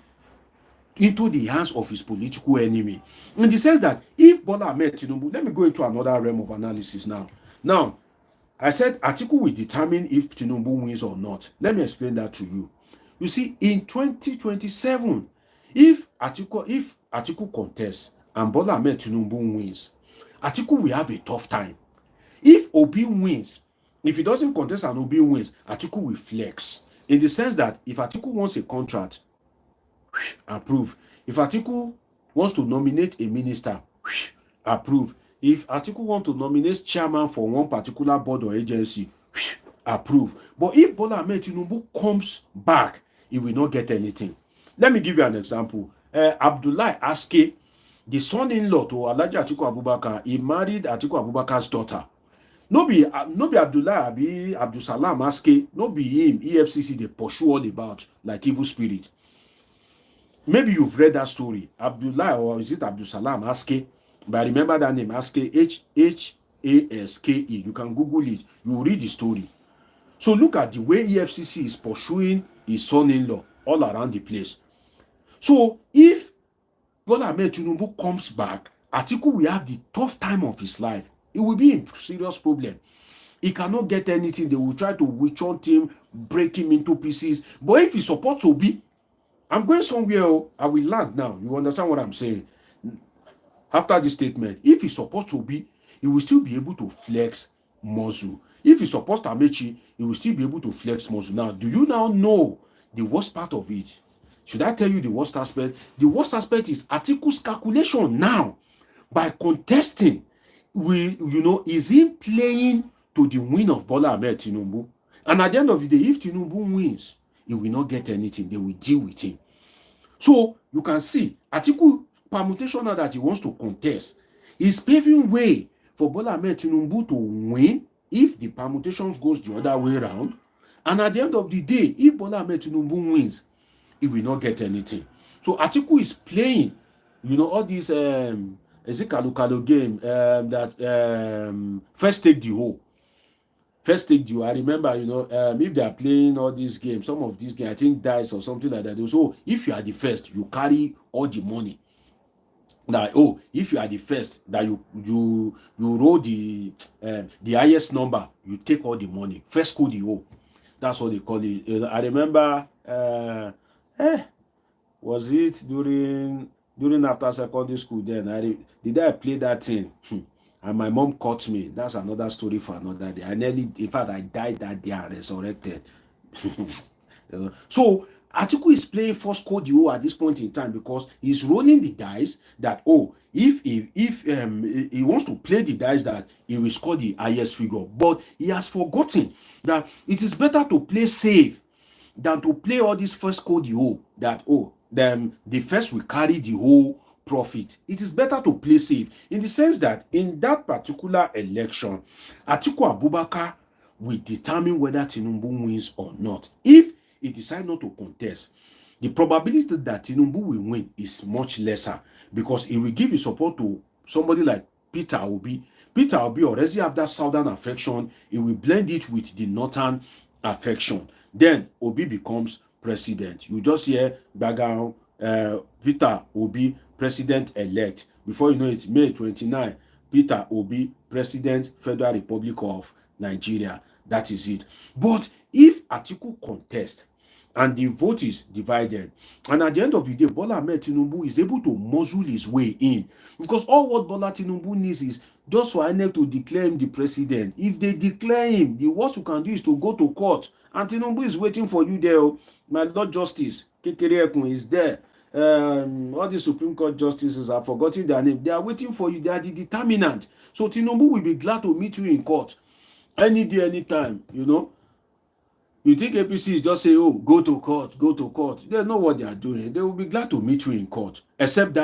into the hands of his political enemy, in the sense that if Bola Ahmed Tinubu, let me go into another realm of analysis now. Now, I said Atiku will determine if Tinubu wins or not. Let me explain that to you. You see, in 2027, if Atiku contests and Bola Ahmed Tinubu wins, Atiku will have a tough time. If Obi wins, if he doesn't contest and Obi wins, Atiku will flex. In the sense that if Atiku wants a contract, approve. If Atiku wants to nominate a minister, approve. If Atiku wants to nominate chairman for one particular board or agency, approve. But if Bola Ahmed Tinubu comes back, he will not get anything. Let me give you an example. Abdullahi Aske, the son-in-law to Alhaji Atiku Abubakar, he married Atiku Abubakar's daughter. No be Abdullah be Abdul Salam Aske, no be him, EFCC, they pursue all about like evil spirit. Maybe you've read that story. Abdullah, or is it Abdul Salam Aske? But I remember that name, Aske, Haske. You can Google it. You will read the story. So look at the way EFCC is pursuing his son-in-law all around the place. So if Bola Ahmed Tinubu comes back, Atiku will have the tough time of his life. It will be a serious problem. He cannot get anything. They will try to witch hunt him, break him into pieces. But if he supports Obi, I'm going somewhere, I will land now. You understand what I'm saying? After this statement, if he supports Obi, he will still be able to flex muscle. If he supports Amechi, he will still be able to flex muscle. Now, do you now know the worst part of it? Should I tell you the worst aspect? The worst aspect is Atiku's calculation now. By contesting, is he playing to the win of Bola Ahmed Tinubu? And at the end of the day, if Tinubu wins, he will not get anything. They will deal with him. So you can see Atiku permutation now that he wants to contest is paving way for Bola Ahmed Tinubu to win if the permutations goes the other way around. And at the end of the day, if Bola Ahmed Tinubu wins, he will not get anything. So Atiku is playing, all these is it Kalu game that first take the whole. First take the whole. I remember, if they are playing all these games, some of these games, I think dice or something like that. So if you are the first, you carry all the money. That if you are the first, that you roll the highest number, you take all the money. First code the whole. That's what they call it. I remember was it during after secondary school then? Did I play that thing? And my mom caught me. That's another story for another day. In fact, I died that day and resurrected. So Atiku is playing first code you at this point in time because he's rolling the dice that if he wants to play the dice that he will score the highest figure, but he has forgotten that it is better to play safe than to play all this first code you that then the first will carry the whole profit. It is better to play safe in the sense that in that particular election, Atiku Abubakar will determine whether Tinubu wins or not. If he decides not to contest, the probability that Tinubu will win is much lesser because he will give his support to somebody like Peter Obi. Peter Obi already have that southern affection. He will blend it with the northern affection. Then Obi becomes president. You just hear background Peter Obi president-elect. Before you know it, May 29, Peter Obi, President, Federal Republic of Nigeria. That is it. But if Atiku contests and the vote is divided, and at the end of the day, Bola Ahmed Tinubu is able to muzzle his way in, because all what Bola Tinubu needs is just for INEC to declare him the president. If they declare him, the worst you can do is to go to court, and Tinubu is waiting for you there. My Lord Justice Kekere Ekun is there. All the Supreme Court justices have forgotten their name. They are waiting for you. They are the determinant. So Tinubu will be glad to meet you in court any day, anytime. You think APC just say, go to court, go to court. They know what they are doing. They will be glad to meet you in court, except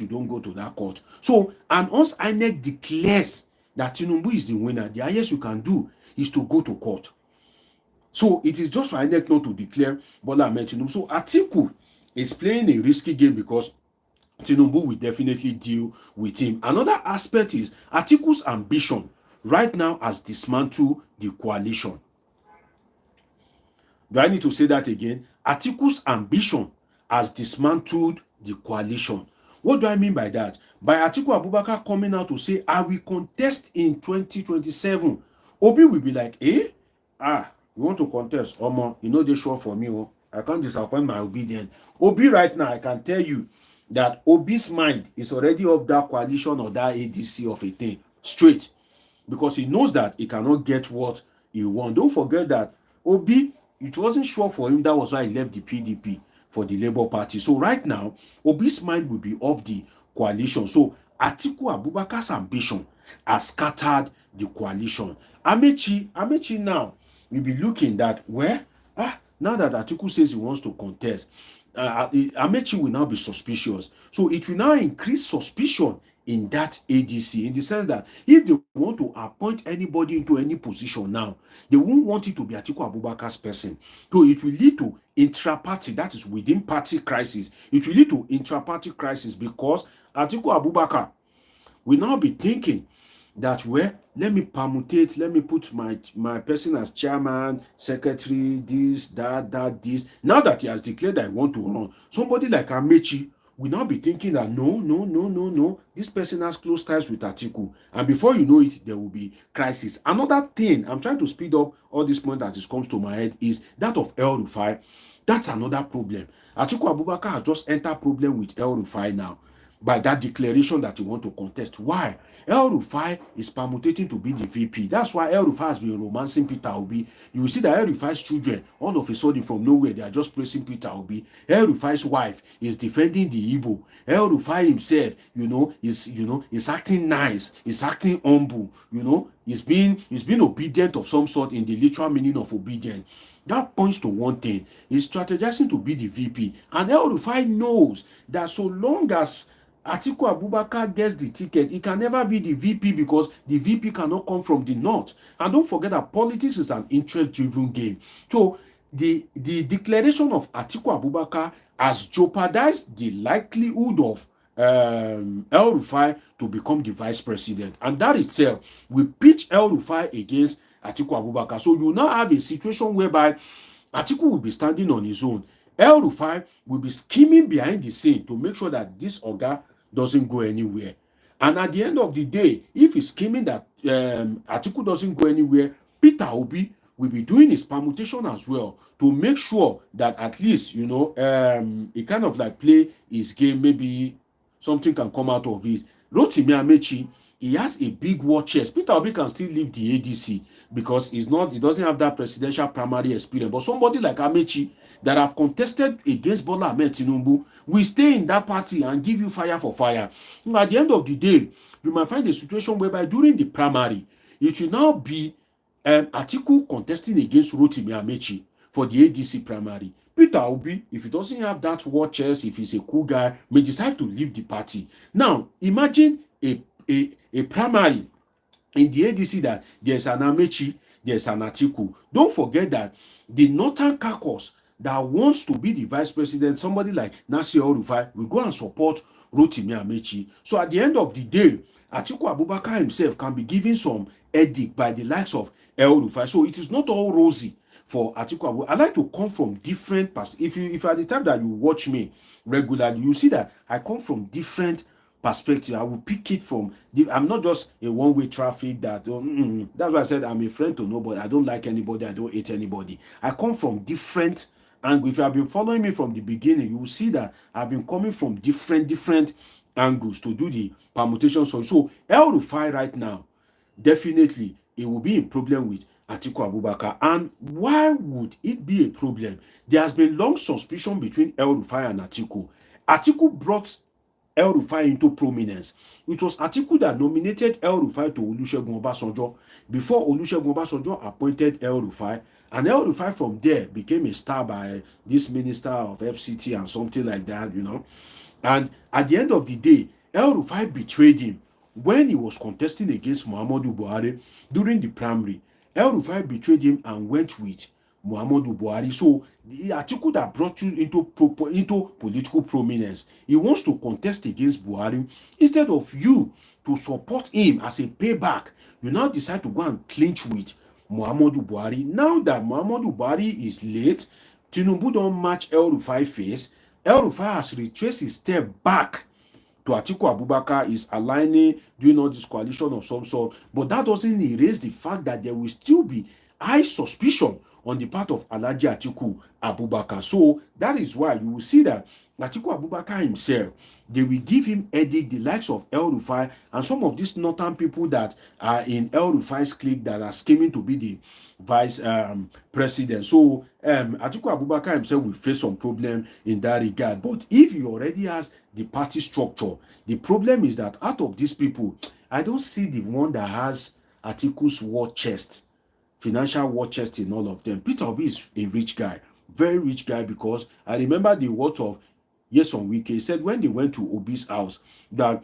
you don't go to that court. So, and once INEC declares that Tinubu is the winner, the highest you can do is to go to court. So it is just for INEC not to declare Bola Ahmed Tinubu. So Atiku is playing a risky game because Tinubu will definitely deal with him. Another aspect is Atiku's ambition right now has dismantled the coalition. Do I need to say that again? Atiku's ambition has dismantled the coalition. What do I mean by that? By Atiku Abubakar coming out to say, I will contest in 2027. Obi will be like, you want to contest? They show for me. I can't disappoint my Obi then. Obi right now, I can tell you that Obi's mind is already of that coalition or that ADC of a thing straight, because he knows that he cannot get what he wants. Don't forget that Obi, it wasn't sure for him. That was why he left the PDP for the Labour Party. So right now, Obi's mind will be off the coalition. So Atiku Abubakar's ambition has scattered the coalition. Amechi now will be looking that now that Atiku says he wants to contest, Amechi will now be suspicious. So it will now increase suspicion in that ADC, in the sense that if they want to appoint anybody into any position now, they won't want it to be Atiku Abubakar's person. So it will lead to intra-party, that is within party crisis. It will lead to intra-party crisis because Atiku Abubakar will now be thinking that let me permutate, let me put my person as chairman, secretary, this, this. Now that he has declared that I want to run, somebody like Amechi will now be thinking that no, this person has close ties with Atiku, and before you know it, there will be crisis. Another thing, I'm trying to speed up all this point that comes to my head, is that of El-Rufai. That's another problem. Atiku Abubakar has just entered problem with El-Rufai now. by that declaration that you want to contest. Why? El-Rufai is permutating to be the VP. That's why El-Rufai has been romancing Peter Obi. You will see that El-Rufai's children, all of a sudden from nowhere, they are just praising Peter Obi. El-Rufai's wife is defending the Igbo. El-Rufai himself, is acting nice, is acting humble, he's being obedient of some sort in the literal meaning of obedient. That points to one thing. He's strategizing to be the VP. And El-Rufai knows that so long as Atiku Abubakar gets the ticket, he can never be the VP because the VP cannot come from the north. And don't forget that politics is an interest-driven game. So the declaration of Atiku Abubakar has jeopardized the likelihood of El-Rufai to become the vice president. And that itself will pitch El-Rufai against Atiku Abubakar. So you now have a situation whereby Atiku will be standing on his own. El-Rufai will be scheming behind the scene to make sure that this Oga doesn't go anywhere. And at the end of the day, if he's scheming that Atiku doesn't go anywhere, Peter Obi will be doing his permutation as well to make sure that at least, he kind of like play his game. Maybe something can come out of it. Rotimi Amechi, he has a big war chest. Peter Obi can still leave the ADC because he doesn't have that presidential primary experience. But somebody like Amechi that have contested against Bola Ahmed Tinubu will stay in that party and give you fire for fire. At the end of the day, you might find a situation whereby during the primary, it will now be Atiku contesting against Rotimi Amechi for the ADC primary. Peter Obi, if he doesn't have that war chest, if he's a cool guy, may decide to leave the party. Now, imagine a primary in the ADC that there's an Amechi, there's an Atiku. Don't forget that the Northern caucus that wants to be the vice president, somebody like Nasir El-Rufai, will go and support Rotimi Amechi. So at the end of the day, Atiku Abubakar himself can be given some edict by the likes of El-Rufai. So it is not all rosy for Atiku Abubakar. I like to come from different perspectives. If at the time that you watch me regularly, you see that I come from different perspective. I will pick it from I'm not just a one-way traffic that that's why I said I'm a friend to nobody. I don't like anybody, I don't hate anybody. I come from different angles. If you have been following me from the beginning, you will see that I've been coming from different angles to do the permutation. So El-Rufai right now, definitely it will be in problem with Atiku Abubakar. And why would it be a problem? There has been long suspicion between El-Rufai and Atiku. Atiku brought El-Rufai into prominence. It was Atiku that nominated El-Rufai to Olusegun Obasanjo before Olusegun Obasanjo appointed El-Rufai, and El-Rufai from there became a star by this minister of FCT and something like that, And at the end of the day, El-Rufai betrayed him when he was contesting against Muhammadu Buhari during the primary. El-Rufai betrayed him and went with Muhammadu Buhari. So the Atiku that brought you into political prominence, he wants to contest against Buhari. Instead of you to support him as a payback, you now decide to go and clinch with Muhammadu Buhari. Now that Muhammadu Buhari is late, Tinubu don't match El-Rufai face. El-Rufai has retraced his step back to Atiku Abubakar, is aligning, doing all this coalition of some sort. But that doesn't erase the fact that there will still be high suspicion on the part of Alhaji Atiku Abubakar. So that is why you will see that Atiku Abubakar himself, they will give him edict, the likes of El-Rufai and some of these northern people that are in El-Rufai's clique that are scheming to be the vice president. So Atiku Abubakar himself will face some problem in that regard. But if he already has the party structure, the problem is that out of these people, I don't see the one that has Atiku's war chest, financial war chest in all of them. Peter Obi is a rich guy, very rich guy, because I remember the words of Nyesom Wike. He said when they went to Obi's house, that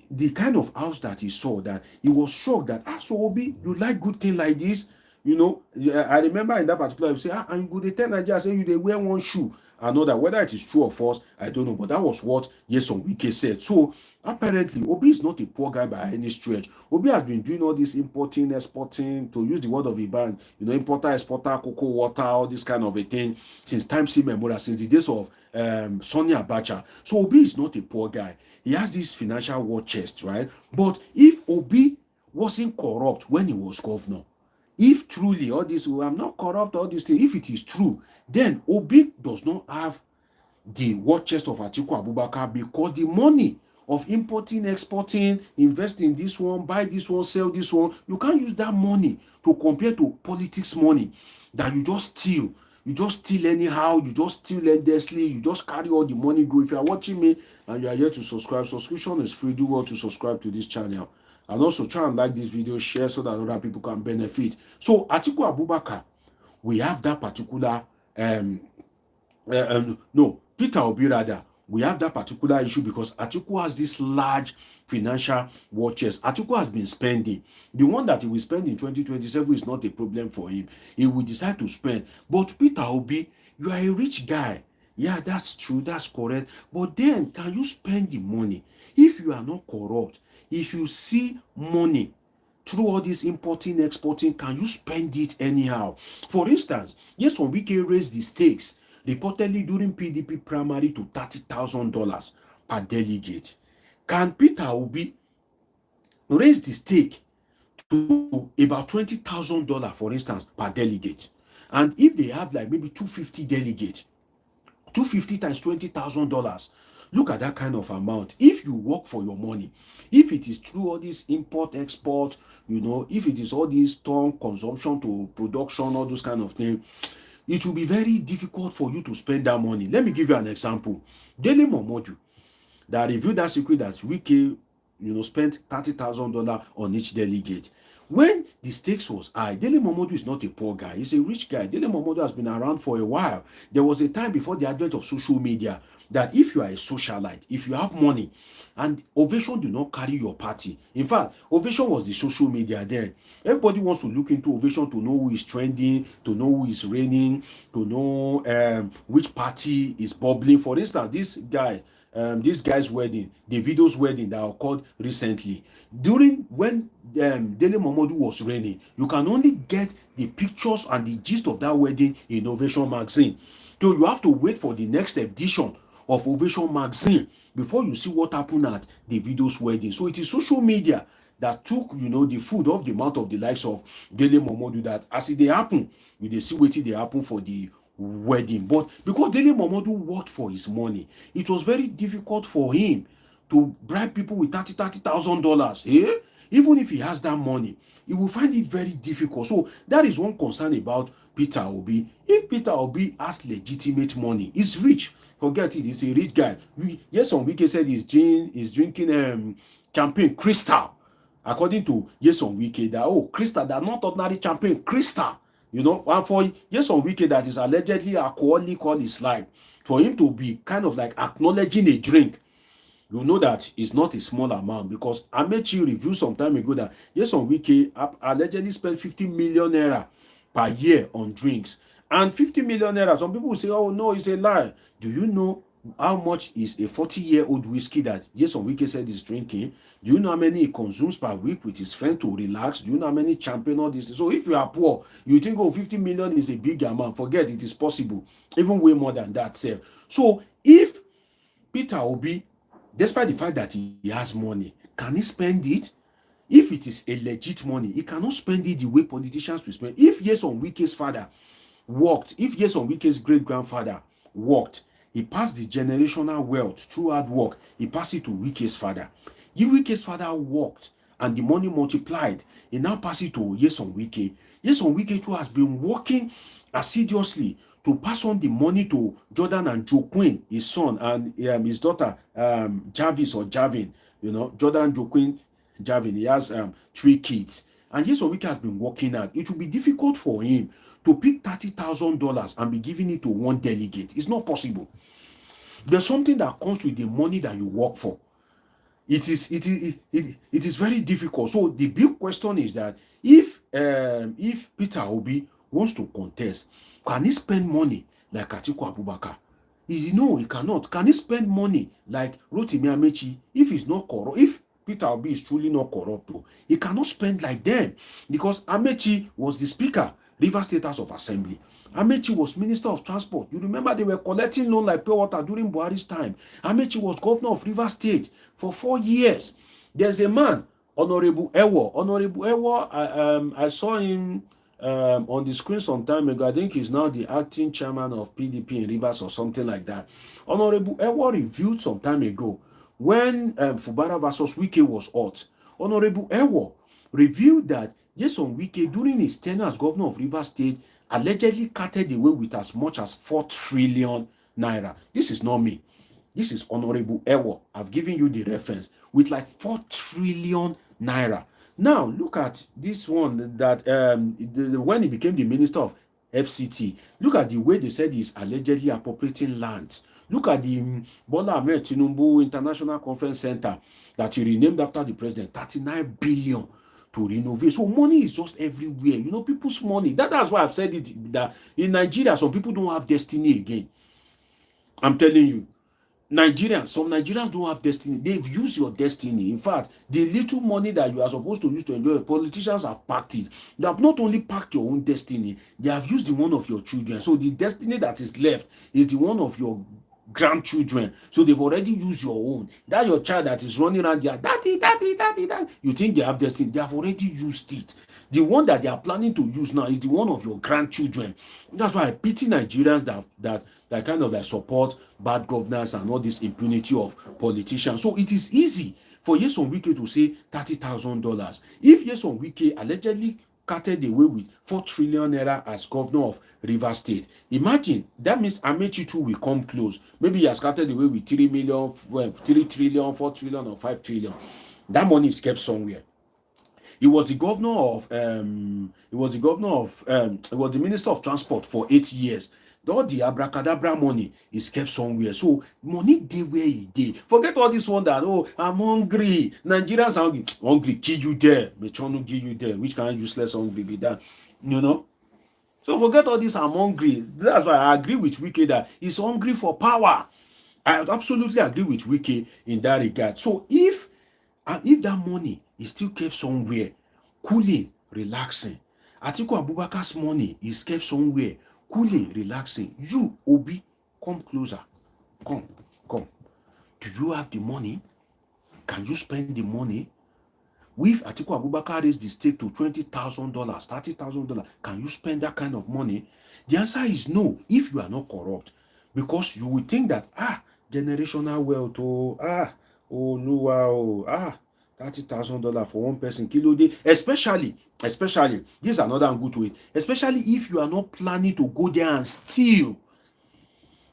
the kind of house that he saw, that he was shocked that, so Obi, you like good thing like this? I remember in that particular, you say, and you tell Nigeria, say you they wear one shoe. I know that whether it is true or false, I don't know, but that was what Nyesom Wike said. So apparently, Obi is not a poor guy by any stretch. Obi has been doing all this importing, exporting, to use the word of Iban, importer, exporter, cocoa, water, all this kind of a thing, since time immemorial, since the days of Sonny Abacha. So Obi is not a poor guy. He has this financial war chest, right? But if Obi wasn't corrupt when he was governor, if truly all this, I'm not corrupt, all these things, if it is true, then Obi does not have the war chest of Atiku Abubakar, because the money of importing, exporting, invest in this one, buy this one, sell this one. You can't use that money to compare to politics money that you just steal. You just steal anyhow, you just steal endlessly, you just carry all the money go. If you are watching me and you are here to subscribe, subscription is free. Do well to subscribe to this channel. And also try and like this video, share so that other people can benefit. So Atiku Abubakar, we have that particular no, Peter Obi rather, we have that particular issue because Atiku has this large financial war chest. Atiku has been spending. The one that he will spend in 2027 is not a problem for him. He will decide to spend. But Peter Obi, you are a rich guy. Yeah, that's true. That's correct. But then, can you spend the money? If you are not corrupt, if you see money through all this importing, exporting, can you spend it anyhow? For instance, yes, when Wike raised the stakes, reportedly during PDP primary to $30,000 per delegate. Can Peter Obi raise the stake to about $20,000, for instance, per delegate? And if they have like maybe 250 delegates, 250 times $20,000, look at that kind of amount. If you work for your money, if it is through all this import, export, you know, if it is all this turn consumption to production, all those kind of things, it will be very difficult for you to spend that money. Let me give you an example. Dele Momodu, that revealed that secret that Wike, spent $30,000 on each delegate. When the stakes was high, Dele Momodu is not a poor guy. He's a rich guy. Dele Momodu has been around for a while. There was a time before the advent of social media that if you are a socialite, if you have money, and Ovation do not carry your party. In fact, Ovation was the social media then. Everybody wants to look into Ovation to know who is trending, to know who is reigning, to know which party is bubbling. For instance, this guy's wedding, Davido's wedding that occurred recently. During when Dele Momodu was reigning, you can only get the pictures and the gist of that wedding in Ovation magazine. So you have to wait for the next edition of Ovation magazine before you see what happened at Davido's wedding. So it is social media that took the food off the mouth of the likes of Dele Momodu, that as it dey happen, you dey see wetin dey happen for the wedding. But because Dele Momodu worked for his money, it was very difficult for him to bribe people with $30,000. Even if he has that money, he will find it very difficult. So that is one concern about Peter Obi. If Peter Obi has legitimate money, he's rich. Forget it, he's a rich guy. Yeson Wike said he's drinking champagne Crystal. According to Yeson Wike, that Crystal, that not ordinary champagne, Crystal. And for Yeson Wike, that is allegedly alcoholic all his life, for him to be kind of like acknowledging a drink, you know that it's not a small amount, because Amechi reviewed some time ago that Yeson Wike allegedly spent 50 million naira per year on drinks. And 50 million naira, some people will say, oh no, it's a lie. Do you know how much is a 40-year-old whiskey that Yeson Wike said is drinking? Do you know how many he consumes per week with his friend to relax? Do you know how many champagne, all this? So if you are poor, you think, 50 million is a big amount. Forget it is possible. Even way more than that, sir. So if Peter Obi, despite the fact that he has money, can he spend it? If it is a legit money, he cannot spend it the way politicians will spend. If Yeson Wike's father worked, if Yeson Wike's great-grandfather worked, he passed the generational wealth through hard work, he passed it to Wike's father. If Wike's father worked and the money multiplied, he now passed it to Yeson Wike. Yeson Wike too has been working assiduously to pass on the money to Jordan and Joe Quinn, his son, and his daughter, Jarvis or Javin. Jordan, Joe Quinn, Javin. He has 3 kids. And Yeson Wike has been working hard. It will be difficult for him to pick $30,000 and be giving it to one delegate. It's not possible. There's something that comes with the money that you work for. It is very difficult. So the big question is that if Peter Obi wants to contest, can he spend money like Atiku Abubakar? No, he cannot. Can he spend money like Rotimi Amechi? If he's not corrupt, if Peter Obi is truly not corrupt, he cannot spend like them, because Amechi was the speaker, Rivers State House of Assembly. Amechi was Minister of Transport. You remember they were collecting loan like pure water during Buhari's time. Amechi was governor of Rivers State for 4 years. There's a man, Honorable Ewo. Honorable Ewo, I saw him on the screen some time ago. I think he's now the acting chairman of PDP in Rivers or something like that. Honorable Ewo reviewed some time ago when Fubara versus Wike was hot, Honorable Ewo revealed that Nyesom Wike, during his tenure as governor of Rivers State, allegedly carted away with as much as 4 trillion naira. This is not me. This is Honorable Ewo. I've given you the reference with like 4 trillion naira. Now, look at this one that when he became the minister of FCT, look at the way they said he's allegedly appropriating lands. Look at the Bola Tinubu International Conference Center that he renamed after the president, 39 billion to renovate. So money is just everywhere. You know, people's money. That's why I've said it, that in Nigeria, some people don't have destiny again. I'm telling you. Some Nigerians don't have destiny. They've used your destiny. In fact, the little money that you are supposed to use to enjoy, politicians have packed it. They have not only packed your own destiny, they have used the one of your children. So the destiny that is left is the one of your grandchildren. So they've already used your own. That your child that is running around there, daddy, daddy, daddy, daddy. You think they have destiny? They have already used it. The one that they are planning to use now is the one of your grandchildren. That's why I pity Nigerians that kind of like support bad governance and all this impunity of politicians. So it is easy for Nyesom Wike to say $30,000. If Nyesom Wike allegedly carted away with 4 trillion naira as governor of Rivers State, imagine that means Amechi too will come close. Maybe he has carted away with 3 million, 3 trillion, 4 trillion, or 5 trillion. That money is kept somewhere. He was the governor of he was the minister of transport for 8 years. All the abracadabra money is kept somewhere. So money dey where e dey. Forget all this one that, oh, I'm hungry. Nigerians are hungry. Hungry, kill you there. Mechonu give you there. Which kind of useless hungry be that? You know? So forget all this, I'm hungry. That's why I agree with Wike that he's hungry for power. I absolutely agree with Wike in that regard. So if that money is still kept somewhere, cooling, relaxing, Atiku Abubakar's money is kept somewhere, cooling, relaxing, you, Obi, come closer. Come. Do you have the money? Can you spend the money? If Atiku Abubakar raised the stake to $20,000, $30,000, can you spend that kind of money? The answer is no, if you are not corrupt. Because you would think that, generational wealth, $30,000 for one person, kilo day, especially, this is another angle to it, especially if you are not planning to go there and steal.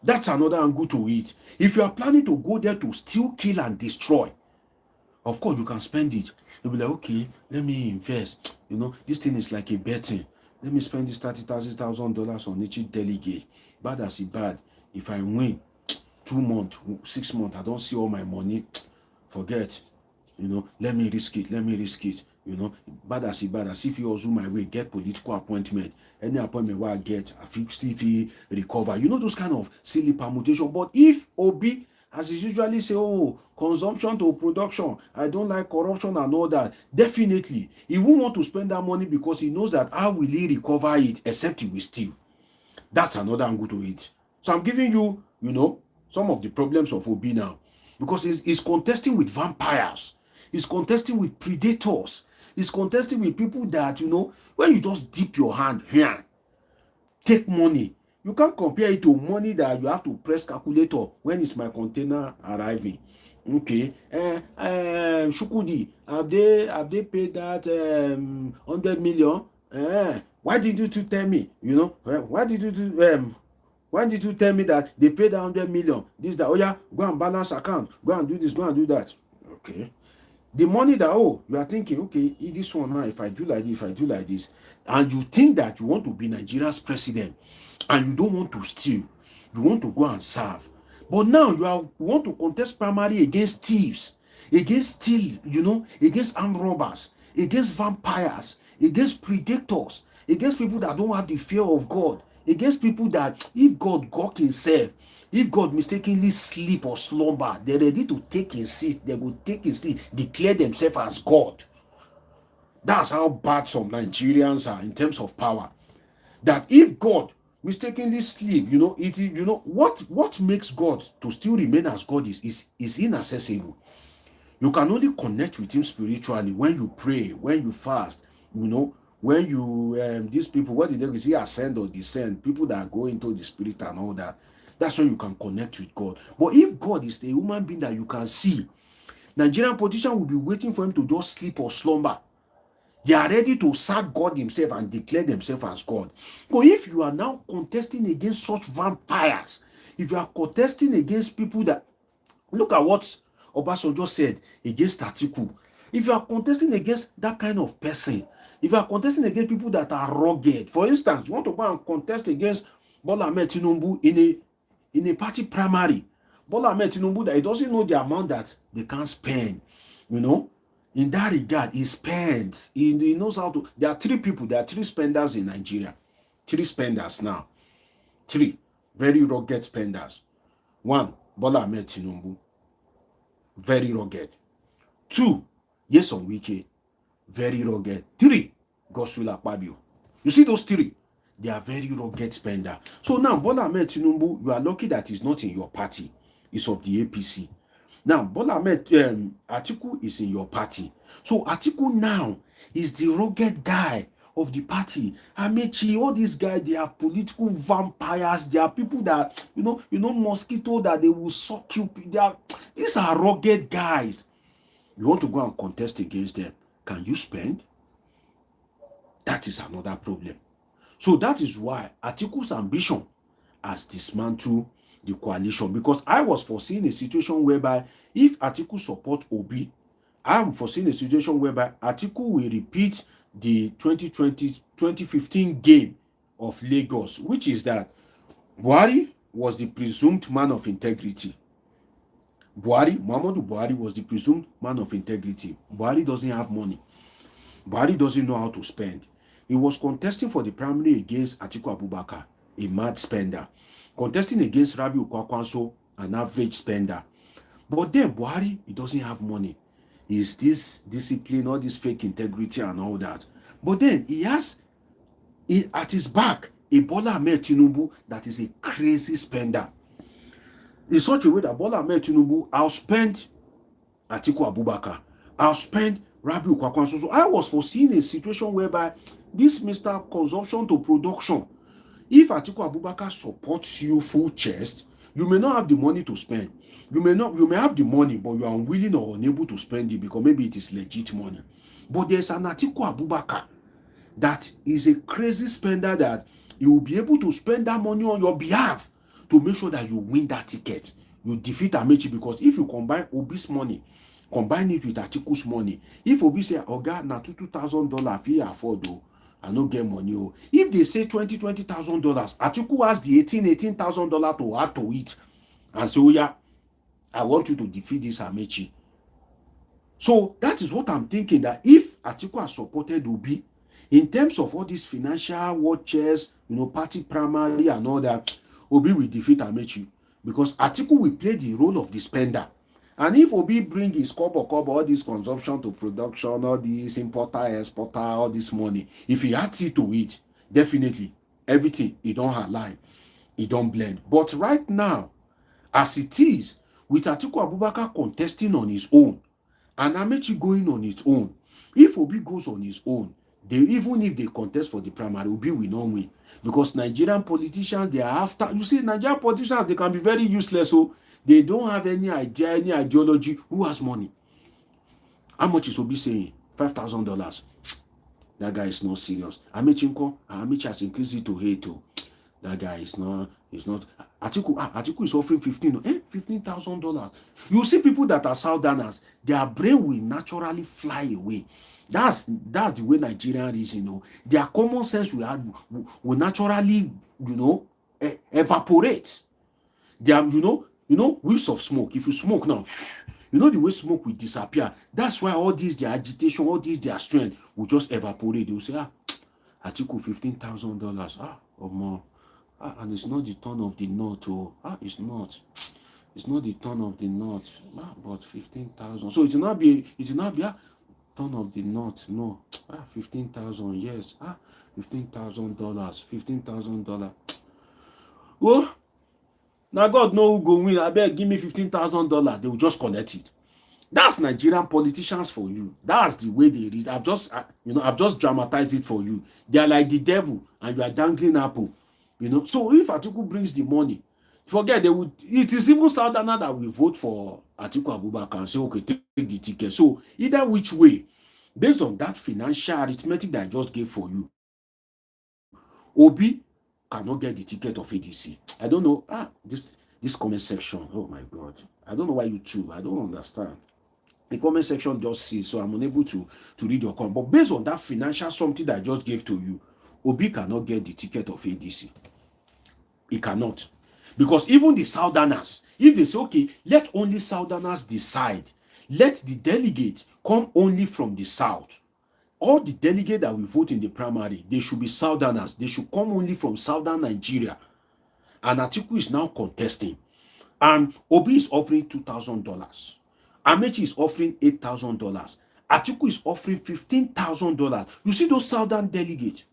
That's another angle to it. If you are planning to go there to steal, kill, and destroy, of course, you can spend it. You'll be like, okay, let me invest. You know, this thing is like a betting. Let me spend this $30,000 on each delegate. Bad as it bad. If I win 2 months, 6 months, I don't see all my money, forget. You know, let me risk it. You know, bad as if you also my way, get political appointment. Any appointment where I get, I feel still recover. You know, those kind of silly permutation. But if Obi, as he usually say, oh, consumption to production, I don't like corruption and all that, definitely, he won't want to spend that money because he knows that how will he recover it except he will steal. That's another angle to it. So I'm giving you, you know, some of the problems of Obi now. Because he's contesting with vampires. He's contesting with predators. He's contesting with people that, you know, when you just dip your hand here, take money. You can't compare it to money that you have to press calculator. When is my container arriving? Okay. Shukudi, have they paid that 100 million? Why did you tell me? You know, why did you tell me that they paid 100 million? This, that, oh yeah, go and balance account. Go and do this, go and do that. Okay. The money that, you are thinking, okay, this one now, if I do like this, and you think that you want to be Nigeria's president, and you don't want to steal, you want to go and serve. But now you want to contest primary against thieves, against against armed robbers, against vampires, against predators, against people that don't have the fear of God, against people that if God gawk himself, if God mistakenly sleep or slumber, they're ready to take his seat. They will take his seat, declare themselves as God. That's how bad some Nigerians are in terms of power. That if God mistakenly sleep, what makes God to still remain as God is inaccessible. You can only connect with him spiritually when you pray, when you fast, when you these people, what did they say, ascend or descend, people that go into the spirit and all that. That's when you can connect with God. But if God is a human being that you can see, Nigerian politicians will be waiting for him to just sleep or slumber. They are ready to sack God himself and declare themselves as God. So if you are now contesting against such vampires, if you are contesting against people that, look at what Obasanjo said against Atiku. If you are contesting against that kind of person, if you are contesting against people that are rugged, for instance, you want to go and contest against Bola Ahmed Tinubu in a party primary, Bola Ahmed Tinubu, that he doesn't know the amount that they can spend, in that regard, he spends. He knows how to. There are three spenders in Nigeria. Three spenders now. Three very rugged spenders. One, Bola Ahmed Tinubu, very rugged. Two, Nyesom Wike, very rugged. Three, Godswill Akpabio. You see those three? They are very rugged spender. So now, Bola Ahmed Tinubu, you are lucky that he's not in your party. He's of the APC. Now, Bola Ahmed Atiku is in your party. So Atiku now is the rugged guy of the party. Amechi, all these guys, they are political vampires. They are people that, mosquito that they will suck you. These are rugged guys. You want to go and contest against them. Can you spend? That is another problem. So that is why Atiku's ambition has dismantled the coalition, because I was foreseeing a situation whereby if Atiku support Obi, I am foreseeing a situation whereby Atiku will repeat the 2015 game of Lagos, which is that Buhari was the presumed man of integrity. Muhammadu Buhari was the presumed man of integrity. Buhari doesn't have money. Buhari doesn't know how to spend. He was contesting for the primary against Atiku Abubakar, a mad spender. Contesting against Rabiu Kwakwanso, an average spender. But then Buhari, he doesn't have money. He's this discipline, all this fake integrity and all that. But then he has at his back a Bola Ahmed Tinubu that is a crazy spender. In such a way that Bola Ahmed Tinubu outspend Atiku Abubakar, outspend Rabiu Kwakwanso. So I was foreseeing a situation whereby this Mr. Consumption to Production, if Atiku Abubakar supports you full chest, you may not have the money to spend. You may have the money, but you are unwilling or unable to spend it because maybe it is legit money. But there's an Atiku Abubakar that is a crazy spender that he will be able to spend that money on your behalf to make sure that you win that ticket. You defeat Amechi, because if you combine Obi's money, combine it with Atiku's money, if Obi say, Oga, na $2,000 if you afford though, I no get money. Oh. If they say $20,000, Atiku has the $18,000 to add to it and say, oh yeah, I want you to defeat this Amechi. So that is what I'm thinking, that if Atiku has supported Obi, in terms of all these financial watches, party primary and all that, Obi will defeat Amechi, because Atiku will play the role of the spender. And if Obi bring his kobo, all this consumption to production, all this importer, exporter, all this money, if he adds it to it, definitely everything, it don't align, it don't blend. But right now, as it is, with Atiku Abubakar contesting on his own, and Amechi going on its own, if Obi goes on his own, even if they contest for the primary, Obi will not win. Because Nigerian politicians, they are after, you see, Nigerian politicians, they can be very useless, so they don't have any idea, any ideology. Who has money? How much is Obi saying? $5,000. That guy is not serious. Amechi has increased it to 8. That guy is not. Atiku is offering $15,000. You see people that are Southerners, their brain will naturally fly away. That's the way Nigerian is, Their common sense will naturally, evaporate. They are, whiffs of smoke. If you smoke now, the way smoke will disappear. That's why all this, their agitation, all this, their strength will just evaporate. They will say, Atiku $15,000. Or more. And it's not the turn of the North. It's not. It's not the turn of the North. But 15,000. So it will not be turn of the North. No. 15,000. Yes. $15,000. $15,000. Oh. Now God know who go win. I beg, give me $15,000. They will just collect it. That's Nigerian politicians for you. That's the way they read. I've just dramatized it for you. They are like the devil, and you are dangling apple. So if Atiku brings the money, Forget they would. It is even Southerners that will vote for Atiku Abubakar and say, okay, take the ticket. So either which way, based on that financial arithmetic that I just gave for you, Obi cannot get the ticket of ADC. I don't know. This comment section. Oh my God. I don't know why you two. I don't understand. The comment section just says, so I'm unable to read your comment. But based on that financial something that I just gave to you, Obi cannot get the ticket of ADC. He cannot. Because even the Southerners, if they say, okay, let only Southerners decide, let the delegate come only from the South. All the delegates that will vote in the primary, they should be Southerners. They should come only from Southern Nigeria. And Atiku is now contesting. And Obi is offering $2,000. Amechi is offering $8,000. Atiku is offering $15,000. You see those Southern delegates.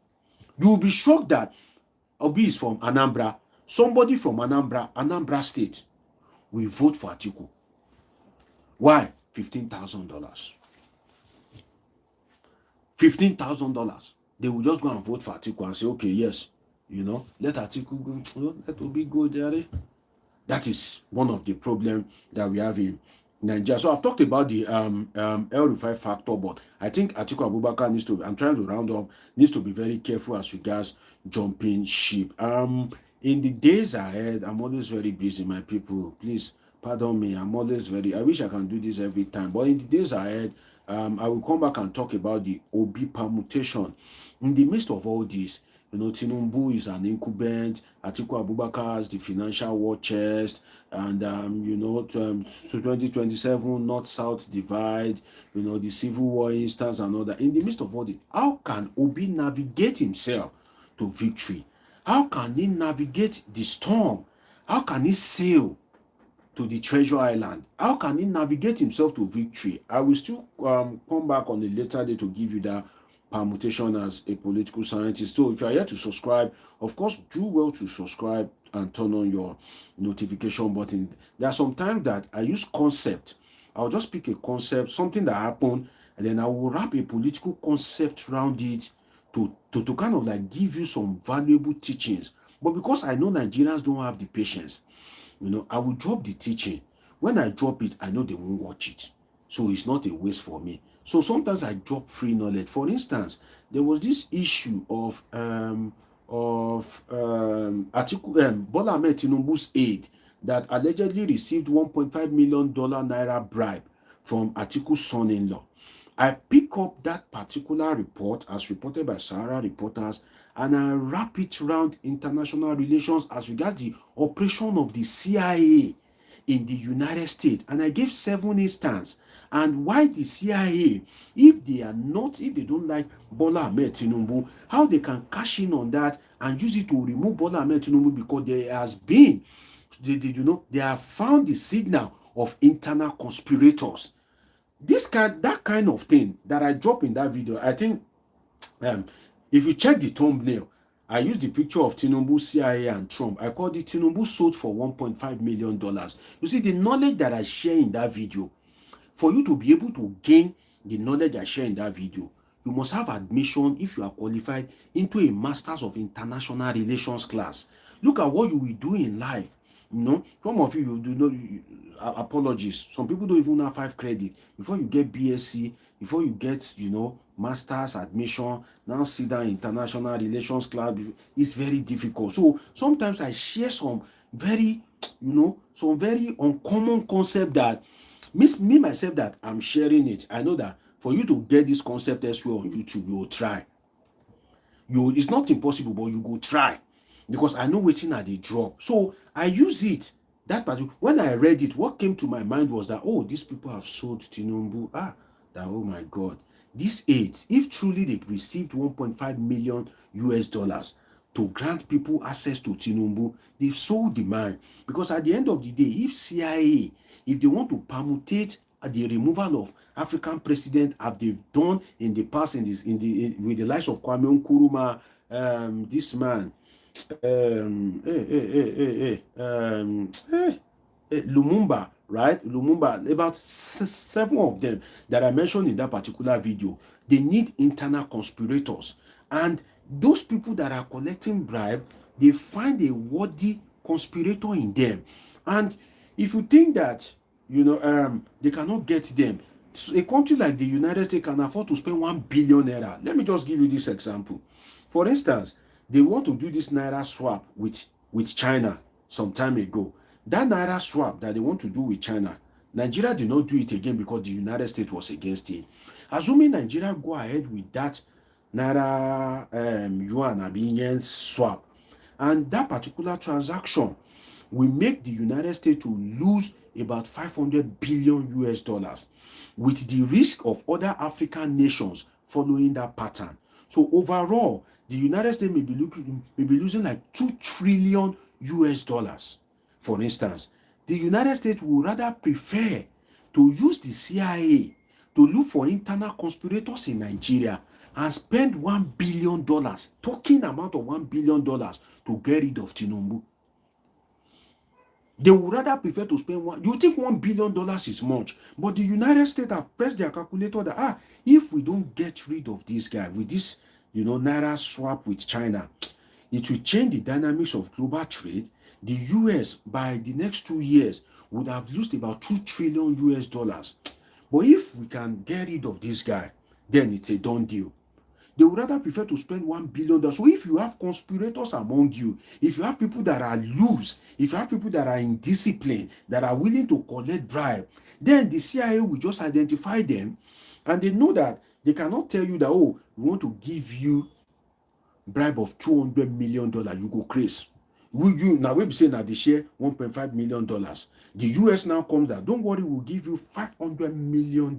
You will be shocked that Obi is from Anambra. Somebody from Anambra State, will vote for Atiku. Why? $15,000. $15,000. They will just go and vote for Atiku and say, okay, yes, let Atiku go, let Obi go there. That is one of the problems that we have in Nigeria. So I've talked about the El-Rufai factor, but I think Atiku Abubakar needs to, I'm trying to round up, needs to be very careful as regards jumping ship. In the days ahead, I'm always very busy, my people. Please pardon me. I wish I can do this every time. But in the days ahead, I will come back and talk about the Obi permutation. In the midst of all this, Tinubu is an incumbent, Atiku Abubakar has the financial war chest, and, to 2027, North-South divide, the civil war instance and all that. In the midst of all this, how can Obi navigate himself to victory? How can he navigate the storm? How can he sail to the treasure island? How can he navigate himself to victory? I will still come back on a later day to give you that permutation as a political scientist. So if you are here to subscribe, of course, do well to subscribe and turn on your notification button. There are some times that I use concept. I'll just pick a concept, something that happened, and then I will wrap a political concept around it to kind of like give you some valuable teachings. But because I know Nigerians don't have the patience, I will drop the teaching. When I drop it, I know they won't watch it. So it's not a waste for me. So sometimes I drop free knowledge. For instance, there was this issue of Atiku Bola Tinubu's aide that allegedly received $1.5 million naira bribe from Atiku's son-in-law. I pick up that particular report as reported by Sahara reporters, and I wrap it around international relations as regards the operation of the CIA in the United States. And I gave 7 instances. And why the CIA, if they don't like Bola Ahmed Tinubu, how they can cash in on that and use it to remove Bola Ahmed Tinubu, because there has been, they have found the signal of internal conspirators. That kind of thing that I drop in that video, I think, if you check the thumbnail, I used the picture of Tinubu, CIA, and Trump. I called it Tinubu sold for $1.5 million. You see, the knowledge that I share in that video, for you to be able to gain the knowledge I share in that video, you must have admission, if you are qualified, into a Masters of International Relations class. Look at what you will do in life. Some of you do not, apologies. Some people don't even have 5 credits. Before you get BSc, before you get, master's admission, now sit down international relations class, it's very difficult. So sometimes I share some very uncommon concept that me myself that I'm sharing it. I know that for you to get this concept elsewhere on YouTube, you will try. It's not impossible, but you go try, because I know waiting at the drop. So I use it. When I read it, what came to my mind was that, oh, these people have sold Tinubu. Oh my God, these aides, if truly they received 1.5 million US dollars to grant people access to Tinubu, they've sold the man. Because at the end of the day, if CIA, if they want to permutate the removal of African president, as they've done in the past with the likes of Kwame Nkrumah, this man, Lumumba, right? Lumumba, about 7 of them that I mentioned in that particular video, they need internal conspirators. And those people that are collecting bribe, they find a worthy conspirator in them. And if you think that, they cannot get them, a country like the United States can afford to spend 1 billion naira. Let me just give you this example. For instance, they want to do this naira swap with China some time ago. That naira swap that they want to do with China, Nigeria did not do it again because the United States was against it. Assuming Nigeria go ahead with that naira yuan yen swap, and that particular transaction will make the United States to lose about 500 billion US dollars, with the risk of other African nations following that pattern. So overall, the United States may be losing like 2 trillion US dollars. For instance, the United States would rather prefer to use the CIA to look for internal conspirators in Nigeria and spend $1 billion, token amount of $1 billion, to get rid of Tinubu. They would rather prefer to spend one. You think $1 billion is much, but the United States have pressed their calculator that if we don't get rid of this guy with this, naira swap with China, it will change the dynamics of global trade. The US by the next 2 years would have lost about 2 trillion US dollars. But if we can get rid of this guy, then it's a done deal. They would rather prefer to spend $1 billion. So if you have conspirators among you, if you have people that are loose, if you have people that are indisciplined, that are willing to collect bribe, then the CIA will just identify them, and they know that they cannot tell you that, we want to give you bribe of $200 million, you go crazy. Now we be saying that they share $1.5 million. The US now comes that, don't worry, we'll give you $500 million,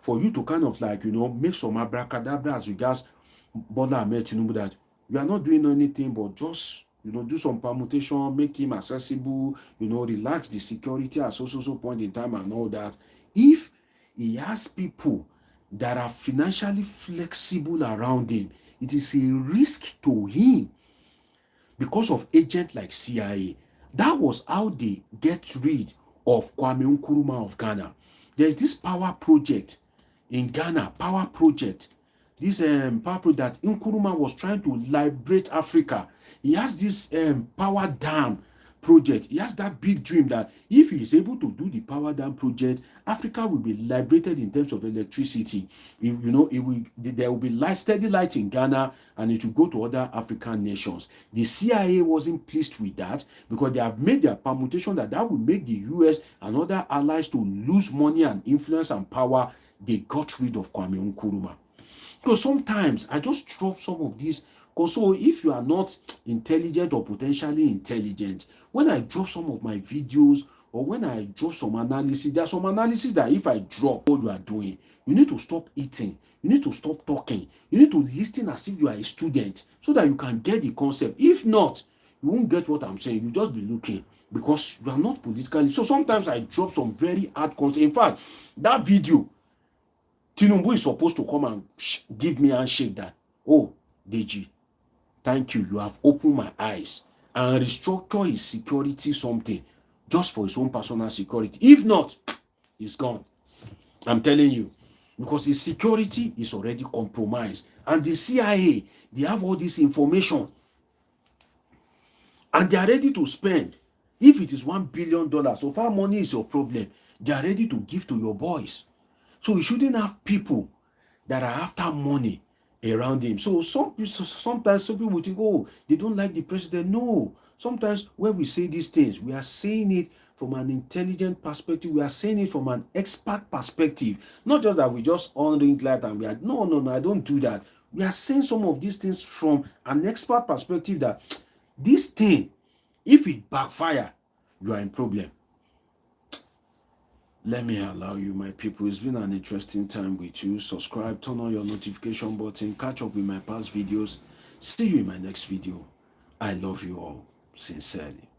for you to kind of make some abracadabra as regards Bola Tinubu, that you are not doing anything but just do some permutation, make him accessible, relax the security at so point in time and all that. If he has people that are financially flexible around him, it is a risk to him because of agents like CIA. That was how they get rid of Kwame Nkrumah of Ghana. There's this power project in Ghana, power project. This power project that Nkrumah was trying to liberate Africa. He has this power dam project. He has that big dream that if he is able to do the power dam project, Africa will be liberated in terms of electricity. There will be steady light in Ghana, and it will go to other African nations. The CIA wasn't pleased with that because they have made their permutation that will make the US and other allies to lose money and influence and power. They got rid of Kwame Nkrumah. So sometimes I just drop some of these. So if you are not intelligent or potentially intelligent, when I drop some of my videos or when I drop some analysis, there are some analysis that if I drop what you are doing, you need to stop eating, you need to stop talking, you need to listen as if you are a student so that you can get the concept. If not, you won't get what I'm saying. You just be looking because you are not politically. So sometimes I drop some very hard concept. In fact, that video, Tinubu is supposed to come and give me a handshake that, Deji, thank you, you have opened my eyes, and restructure his security something just for his own personal security. If not, he's gone. I'm telling you, because his security is already compromised. And the CIA, they have all this information, and they are ready to spend. If it is $1 billion, so far money is your problem, they are ready to give to your boys. So you shouldn't have people that are after money around him. So sometimes some people think, they don't like the president. No. Sometimes when we say these things, we are saying it from an intelligent perspective. We are saying it from an expert perspective. Not just that we just on ring light and we are, no, I don't do that. We are saying some of these things from an expert perspective that this thing, if it backfire, you are in problem. Let me allow you, my people. It's been an interesting time with you. Subscribe, turn on your notification button, catch up with my past videos. See you in my next video. I love you all sincerely.